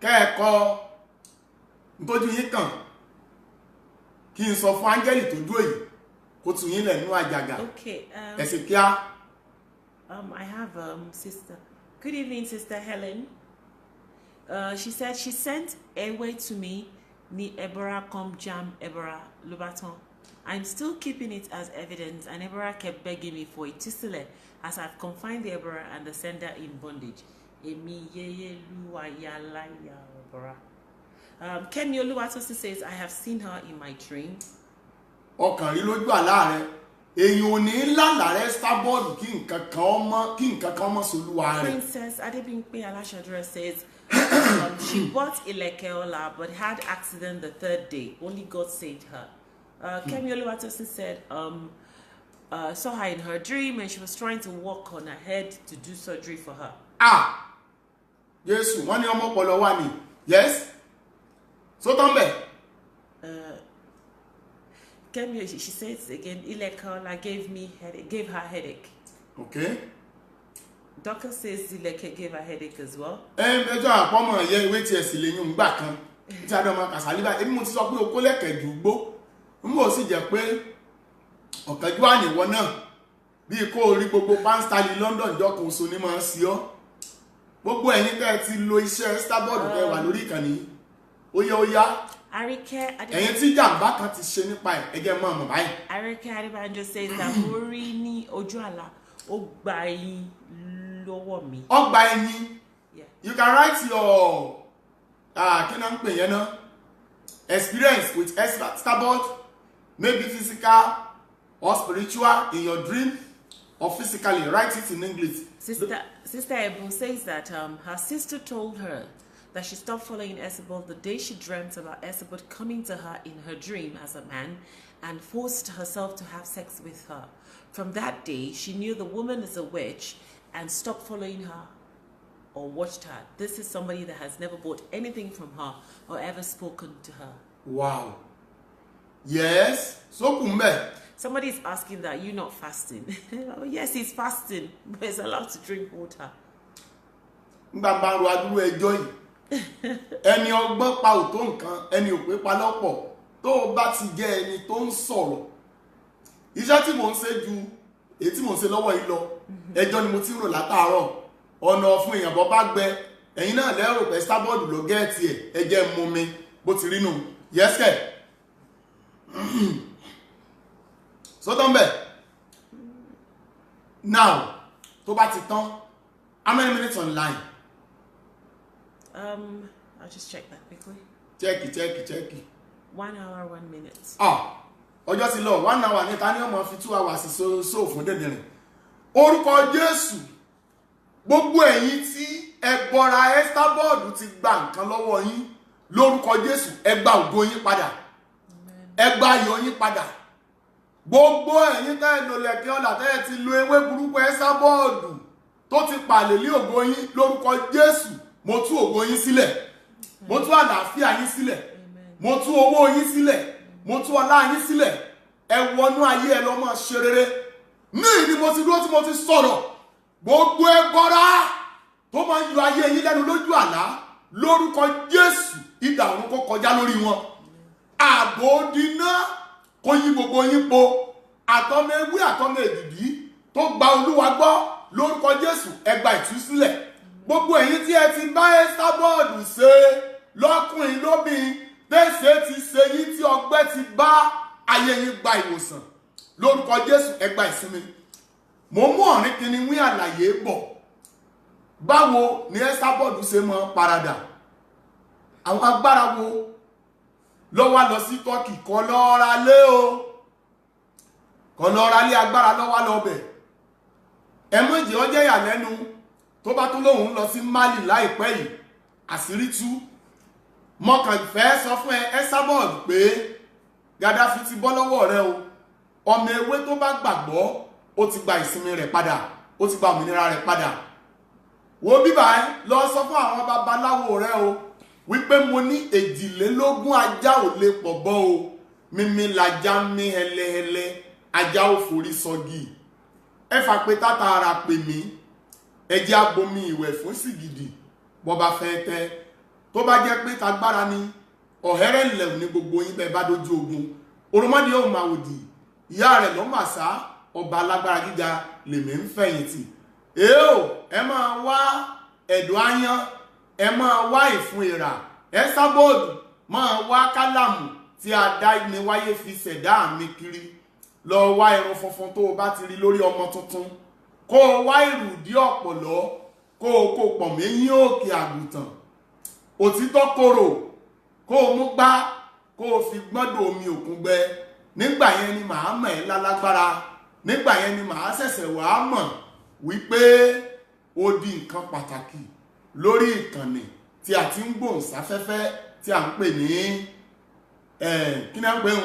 Speaker 1: kẹ́ẹ̀kọ́ nítójú yín kàn kí n sọ fún áńgẹ́lì tó dúró yìí kó tù yín lẹ̀ nínú àjàgà.
Speaker 2: Okay.
Speaker 1: Ẹ̀sìn kíá.
Speaker 2: I have sister. Good evening, Sister Helen. She said she sent a way to me. Ni Ebora come jam Ebora Lubaton. I'm still keeping it as evidence, and Ebora kept begging me for it to select, as I've confined the Ebora and the sender in bondage. Emi yeye luwa ya la ya Ebora. Kemi Oluwatosi says, I have seen her in my dream.
Speaker 1: Ọkàn rí lójú àlá rẹ̀. Èyàn ò ní lálàá rẹ̀ Ẹ́stábọ́ọ̀dù kí nǹkan kan mọ́ sólúwa rẹ̀.
Speaker 2: Princess Adebimpe Alashadura says, she bought Ilekeola but had accident the 3rd day. Only God saved her. Kemi Oluwatosin said, saw her in her dream and she was trying to walk on her head to do surgery for her.
Speaker 1: Jésù, wọ́n ní ọmọ ọpọlọ wà ní. Yes? So tombe.
Speaker 2: Kemi, she says again, Ilekeola gave her headache.
Speaker 1: Okay.
Speaker 2: Doctor says Ileke gave her headache as well.
Speaker 1: Ẹjọ́ àpọ́mọ̀ ẹ̀yẹ ìwé tí ẹ̀sì lè yún gbà kan tí a dán ọmọ Kàsálí báyìí èmi mo ti sọ pé okó lẹ́kẹ̀ẹ́ jù gbó n bò sì jẹ́ pé ọ̀kẹ́jú àníwọ̀ náà bí kò rí gbogbo pánstálì London jọkùn so ní máa ń sí ọ́ gbogbo ẹ̀yin tẹ́ ti lo iṣẹ́ Starboard tẹ́ wà lórí ìkànnì ó yá
Speaker 2: Arike
Speaker 1: ẹ̀yin tí jàǹbá kan ti ṣe nípa ẹ̀ ẹgẹ́ mọ́ ọmọ báyìí.
Speaker 2: Arike Adebanjo says that mo rí ní ojú àlá ó gba ẹyin lọ́wọ́ mi.
Speaker 1: Ọgbà ẹyin.
Speaker 2: Yeah.
Speaker 1: You can write your kí náà ń pè yẹn náà experience with Starboard, maybe physical or spiritual in your dream or physically. Write it in English.
Speaker 2: Sister Ebu says that her sister told her that she stopped following Esabod the day she dreamt about Esabod coming to her in her dream as a man and forced herself to have sex with her. From that day, she knew the woman is a witch and stopped following her or watched her. This is somebody that has never bought anything from her or ever spoken to her.
Speaker 1: Wow. Yes. So kumbe.
Speaker 2: Somebody is asking that you're not fasting. Oh, yes, he's fasting, but he's allowed to drink water.
Speaker 1: Ngba ro aduru ẹjọ́ yìí. Ẹni ọgbọ́n pa ò tó nǹkan, ẹni ò pé pa lọ́pọ̀. Tó bá ti jẹ́ ẹni tó ń sọ̀rọ̀. Iṣẹ́ tí mò ń ṣe ju èyí tí mò ń ṣe lọ́wọ́ yìí lọ. Ẹjọ́ ni mo ti ń rò látàárọ̀. Ọ̀nà fún èèyàn bọ́ bá gbẹ. Ẹ̀yin náà lérò pé Starboard ló gẹ́ẹ̀tì ẹ̀. Ẹ jẹ́ mú mi bó ti rí nù. Yes kẹ̀. So don't bet. Now, tó bá ti tán, how many minutes online?
Speaker 2: I'll just check that quickly.
Speaker 1: Check.
Speaker 2: 1 hour, 1 minute.
Speaker 1: Ọjọ́ ti lọ 1 hour ní ta ni ọmọ fi 2 hours so fún dẹ̀dẹ̀rìn. Orúkọ Jésù, gbogbo ẹ̀yin tí ẹ bọ́ra Starboard ti gba nǹkan lọ́wọ́ yín, lórúkọ Jésù, ẹ gba ògo yín padà. Ẹ gba ayọ̀ yín padà. Gbogbo ẹ̀yin tẹ́ lò lẹ̀kẹ́ ọ̀là tẹ́ ti lo ewé burúkú Starboard tó ti pàlè lé ògo yín lórúkọ Jésù, mo tú ògo yín sílẹ̀. Mo tú àlàáfíà yín sílẹ̀. Mo tú owó yín sílẹ̀. Mo tú ọlá yín sílẹ̀. Ẹ wọnú ayé ẹ lọ máa ṣe rere. Ní ìdí mo ti dúró tí mo ti sọ̀rọ̀. Gbogbo ẹbọra tó máa ń yọ ayé yín lẹ́nu lójú àlá lórúkọ Jésù, idà ọ̀run kó kọjá lórí wọn. Ààbò dínà kó yí gbogbo yín po. Àtọmọ ewé àtọmọ èdìdí tó gba Olúwa gbọ́ lórúkọ Jésù, ẹ gba ìtúsílẹ̀. Gbogbo ẹ̀yin tí ẹ ti bá Starboard ṣe lọ́kùnrin lóbìn tẹ́sẹ̀ ti ṣe yín tí ọgbẹ́ ti bá ayé yín gba ìwòsàn lórúkọ Jésù, ẹ gba ìsinmi. Mo mú ọ̀rìn kìíní wí àlàyé bọ̀. Báwo ni Starboard ṣe mọ́ paradà? Àwọn agbára wo ló wá lọ sí Turkey kọ́ lọ́ra lé o? Kọ́ lọ́ra lé agbára ló wá lọ bẹ̀. Ẹ mú ìjì ọjẹ́ ìyàlẹ́nu tó bá tún lóhun lọ sí Mali láìpẹ́ yìí, àṣírí tú. Mọ̀kàn fẹ́ sọ fún Starboard pé Gaddafi ti bọ́ lọ́wọ́ rẹ o. Ọmọ ewé tó bá gbàgbọ́, ó ti gba ìsinmi rẹ̀ padà, ó ti gba òmìnira rẹ̀ padà. Wo bíbá lọ sọ fún àwọn babaláwo rẹ o wípé mo ní 22 ajá ò lè pọ̀ bọ́ o. Mímí lajá mí hẹlẹhẹlẹ, ajá ò forí sọgì. Ẹ fà pé tátà ara pè mí. Ẹ jẹ́ abomi ìwẹ̀ fún sìgìdì bó bá fẹ́ tẹ́. Tó bá jẹ́ pé tagbára ni ọ̀hẹ́rẹ́ ilẹ̀ ní gbogbo yín bẹ́ẹ̀ bá dojú ogun. Òròmọdé yóò máa wòdì. Ìyá rẹ̀ ló mà sá, ọba alágbára gíga lèmi ń fẹ̀yìntì. Ẹ máa wá ẹ̀dọ̀ aáyán, ẹ máa wá ìfun ìrà. Starboard máa wá kálàmù tí a dá ní wáyé fi ṣẹ̀dá mi kiri. Lọ wá irun funfun tó o bá ti rí lórí ọmọ tuntun. Kó o wá ìrùdí ọ̀pọ̀lọ́, kó o kó pọ̀ méyín òkè àgùntàn. Òtítọ́ korò, kó o mú gbá, kó o fi gbọ́dọ̀ omi òkun gbẹ. Nígbà yẹn ni màá mọ̀ ẹ́ lálágbára. Nígbà yẹn ni màá ṣẹ̀ṣẹ̀ wá mọ̀ wípé ó di nǹkan pàtàkì lórí ìkànnì tí a ti ń gbóhùnsáfẹ́fẹ́ tí a ń pè ní kí ni a ń pè ń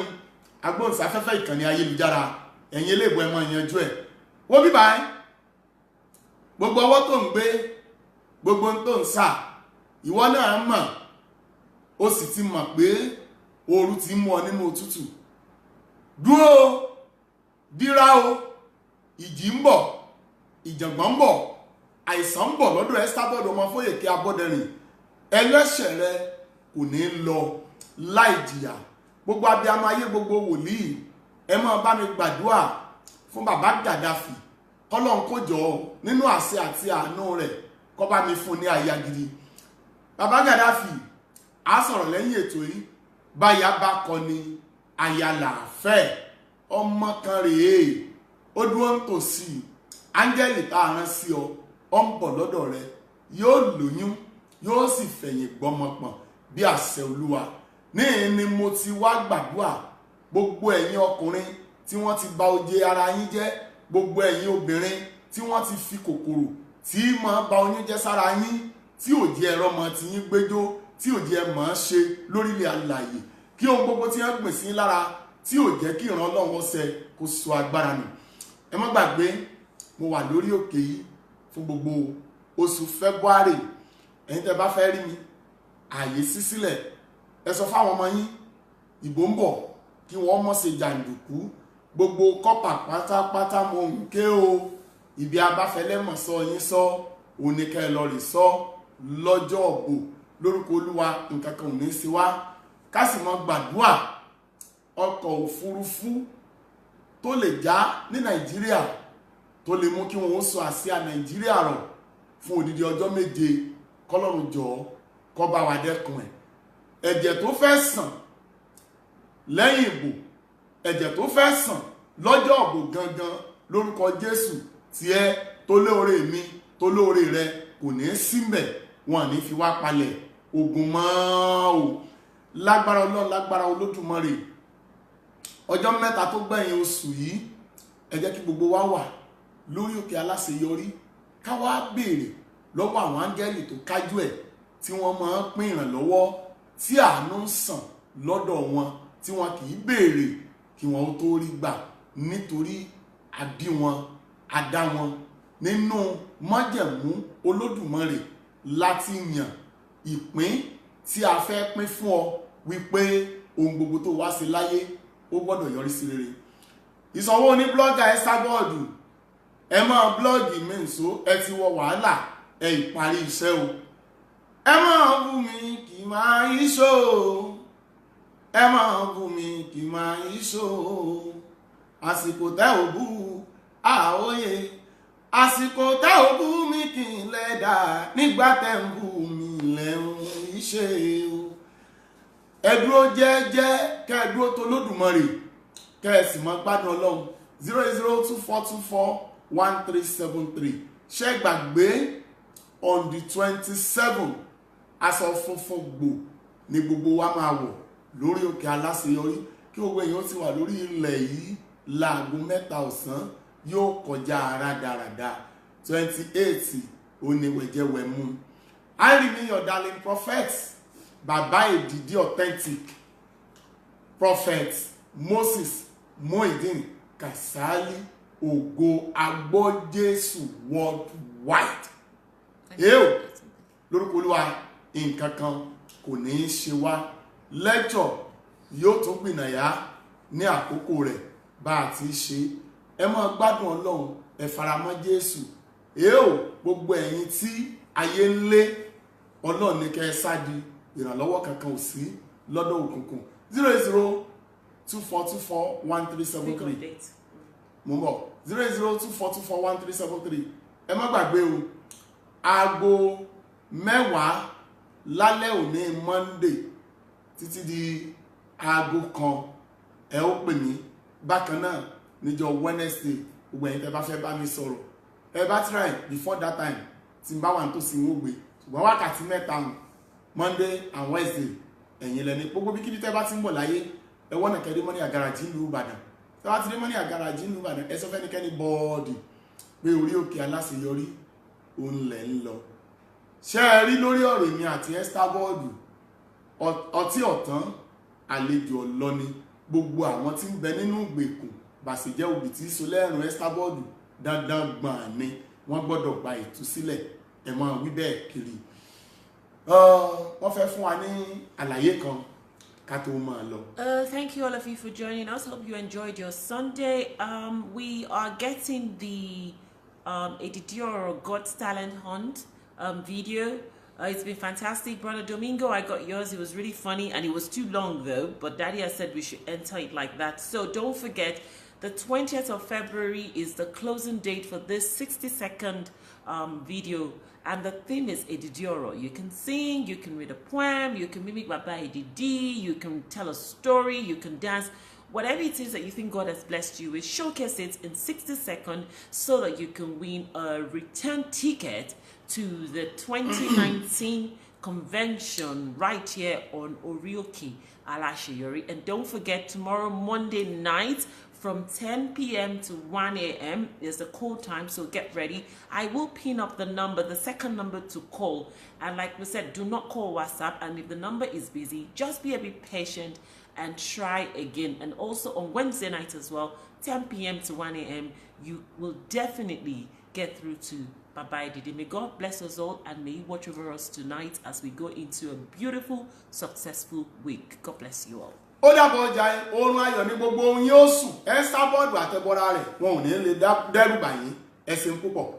Speaker 1: agbóhùnsáfẹ́fẹ́ ìkànnì ayélujára. Ẹ̀yin eléèbó ẹ máa yanjú ẹ̀. Wo bíbá gbogbo ọwọ́ tó ń gbé, gbogbo tó ń sà, ìwọ náà mọ̀, ó sì ti mọ̀ pé ooru ti mú ọ nínú òtútù. Dúró, dírá o, ìjì ń bọ̀, ìjàngbọ̀n ń bọ̀, àìsàn ń bọ̀ lọ́dọ̀ Starboard ọmọ Fóyèké Abọ́dẹrìn. Ẹlẹ́ṣẹ̀ rẹ kò ní lọ láì jìyà. Gbogbo abiyamọ ayé, gbogbo wòlíì, ẹ máa bá mi gbàdúrà fún bàbá Gaddafi kọ́lọ́n kó jọ nínú àṣẹ àti àánú rẹ̀ kó bá mi fún ní aya gidi. Bàbá Gaddafi á sọ̀rọ̀ lẹ́yìn ètò yìí. Báyà bá kọ ni aya làáfẹ́, ọmọ kan rèé ó dúró ń tòsí, áńgẹ́lì tá a rán sí ọ ọ ń bọ̀ lọ́dọ̀ rẹ, yóò lóyún yóò sì fẹ̀yìn gbọ́mọpọ̀n bí àṣẹ Olúwa. Níhìn ni mo ti wá gbàdúrà gbogbo ẹ̀yin ọkùnrin tí wọ́n ti bà oje ara yín jẹ́, gbogbo ẹ̀yin obìnrin tí wọ́n ti fi kòkòrò tí máa bà oyún jẹ́ sára yín, tí ò jẹ́ ẹ̀rọ mọ́ ti yín gbẹ́jọ́, tí ò jẹ́ mọ́ ṣe lórílẹ̀ alààyè, kí ohun gbogbo tí wọ́n gbìn sí lára tí ò jẹ́ kí ìran Ọlọ́run ṣẹ kó sọ agbára nù. Ẹ má gbàgbé mo wà lórí òkè yìí fún gbogbo oṣù February. Ẹ̀yin tẹ́ bá fẹ́ rí mi, ààyè ṣí sílẹ̀. Ẹ sọ fáwọn ọmọ yín ìbò ń bọ̀ kí wọ́n mọ̀ ṣe jàǹdùkú. Gbogbo kọ́pà pátápátá mo ń ké o. Ibi abáfẹ́lẹ́mọ̀ sọ yín sọ, oníkẹ́ lọ rè sọ lọ́jọ́ òbò lórúkọ Olúwa. Nǹkan kan ò ní sí wá. Ká sì mọ gbàdúrà ọkọ̀ òfurufú tó lè já ní Nàìjíríà tó lè mú kí wọ́n sọ àsíá Nàìjíríà rọ̀ fún odidi ọjọ́ 7 kọ́lọ́run jọ̀ọ́ kó bá wa dẹ́kun ẹ̀. Ẹ̀jẹ̀ tó fẹ́ sàn lẹ́yìn ìbò, ẹ̀jẹ̀ tó fẹ́ sàn lọ́jọ́ òbò gangan lórúkọ Jésù, tiẹ̀ tó lóore mi tó lóore rẹ kò ní símbẹ̀, wọn ní fi wá palẹ̀ ogun mọ́ o. Lágbára Ọlọ́run, lágbára Olódùmarè, ọjọ́ 3 tó gbẹ̀yìn oṣù yìí ẹ jẹ́ kí gbogbo wa wà lórí òkè aláṣeyọrí, ká wá béèrè lọ́wọ́ àwọn áńgẹ́lì tó kájú ẹ̀ tí wọ́n máa ń pín ìrànlọ́wọ́ tí àánú ń sàn lọ́dọ̀ wọn, tí wọn kì í béèrè kí wọn ó tó rí gbà, nítorí a bí wọn, a dá wọn nínú májẹ̀mú Olódùmarè láti yàn ìpín tí a fẹ́ pín fún ọ, wípé ohun gbogbo tó wá sí láyé ó gbọ́dọ̀ yọrí sí rere. Ìsanwó ní blọ́gà ẹ sábọ́ọ̀dù, ẹ máa blọ́ọ̀gì mi nso, ẹ ti wọ wàhálà, ẹ ìparí iṣẹ́ o. Ẹ máa bú mi kì máa iṣó, ẹ máa bú mi kì máa iṣó. Àsìkò tẹ́ ò bú àóyè, àsìkò tẹ́ ò bú mi kì í lẹ́dà, nígbà tẹ́ ń bú mi lẹ́hùn iṣẹ́ o. Ẹ dúró jẹ́jẹ́, kẹ́ ẹ dúró tó Olódùmarè, kẹ́ ẹ sì máa gbádùn Ọlọ́run. 08024241373. Ṣé gbàgbé on the 27 aṣọ funfun gbò ní gbogbo wa máa wọ̀ lórí òkè aláṣeyọrí, kí gbogbo èèyàn ti wà lórí ilẹ̀ yìí láago 3 ọ̀sán, yóò kọjá rádaràda. 28 oníwẹ̀jẹ̀wẹ̀mú. I remain your darling prophet, Bàbá Èdìdí authentic prophet Moses Muideen Kasali Ògo Agbọ́jésù worldwide. Èèò lórúkọ Olúwa, nǹkan kan kò ní í ṣe wá. Lecture yóò tún gbìnàyà ní àkókò rẹ̀ bá a ti ṣe. Ẹ máa gbádùn Ọlọ́run, ẹ faramọ́ Jésù. Èèò gbogbo ẹ̀yin tí ayé ń lé, Ọlọ́run ní kẹ́ ẹ sádi, ìrànlọ́wọ́ kankan ò sí lọ́dọ̀ òkùnkùn. 08024241373. Mo ń bọ̀. 08024241373. Ẹ má gbàgbé o, aago 10 lálẹ́ òní Monday títí di aago 1 ẹ ó pè mí. Bákan náà níjọ́ Wednesday, gbogbo ẹ̀yin tẹ́ bá fẹ́ bá mi sọ̀rọ̀, ẹ bá try before that time tí n bá wà tó sì ń wò gbé. Ṣùgbọ́n wákàtí 3 Monday and Wednesday ẹ̀yin lẹ́ni gbogbo bí kíbi tẹ́ bá ti ń bọ̀ láyé, ẹ wọ́n nà kẹ́rí mọ́ní àgàràjì ìlú Ìbàdàn. Tẹ́ bá ti rí mọ́ní àgàràjì ìlú Ìbàdàn, ẹ sọ fẹ́nikẹ́ni bọ́ọ̀dì pé orí òkè aláṣeyọrí òun lẹ̀ ń lọ. Ṣé ẹ rí lórí ọ̀rọ̀ èmi àti Esther bọ́ọ̀dù, ọtí ọ̀tán àlejò ọlọ́ni, gbogbo àwọn tí ń bẹ nínú ìgbèkùn bàṣẹ̀jẹ́ òbí tí so lẹ́rùn Esther bọ́ọ̀dù dandan gbọ̀n ni wọ́n gbọ́dọ̀ gba ìtúsílẹ̀. Ẹ máa wí bẹ́ẹ̀ kiri. Wọ́n fẹ́ fún wa ní àlàyé kan ká tó máa lọ.
Speaker 2: Thank you all of you for joining us. Hope you enjoyed your Sunday. We are getting the Edidioro God's Talent Hunt video. It's been fantastic, Brother Domingo. I got yours. It was really funny, and it was too long though. But Daddy has said we should enter it like that. So don't forget, the 20th of February is the closing date for this 60-second video, and the theme is Edidioro. You can sing, you can read a poem, you can mimic Baba Edidi, you can tell a story, you can dance. Whatever it is that you think God has blessed you with, showcase it in 60 seconds so that you can win a return ticket to the 2019 convention right here on Orioke Alashiyori. And don't forget, tomorrow, Monday night, from 10 p.m. to 1 a.m. is the call time, so get ready. I will pin up the number, the second number to call. And like we said, do not call WhatsApp. And if the number is busy, just be a bit patient and try again. And also on Wednesday night as well, 10 p.m. to 1 a.m., you will definitely get through to Baba Edidi. May God bless us all, and may He watch over us tonight as we go into a beautiful, successful week. God bless you all.
Speaker 1: Ó dàbọ̀ ọjà oorun ayọ̀ ní gbogbo ohun yóò sùn ẹ sábọ́ọ̀dù àtẹ̀bọ́ra rẹ̀ wọn ò ní lè dẹ́rù bà yín. Ẹ ṣeun púpọ̀.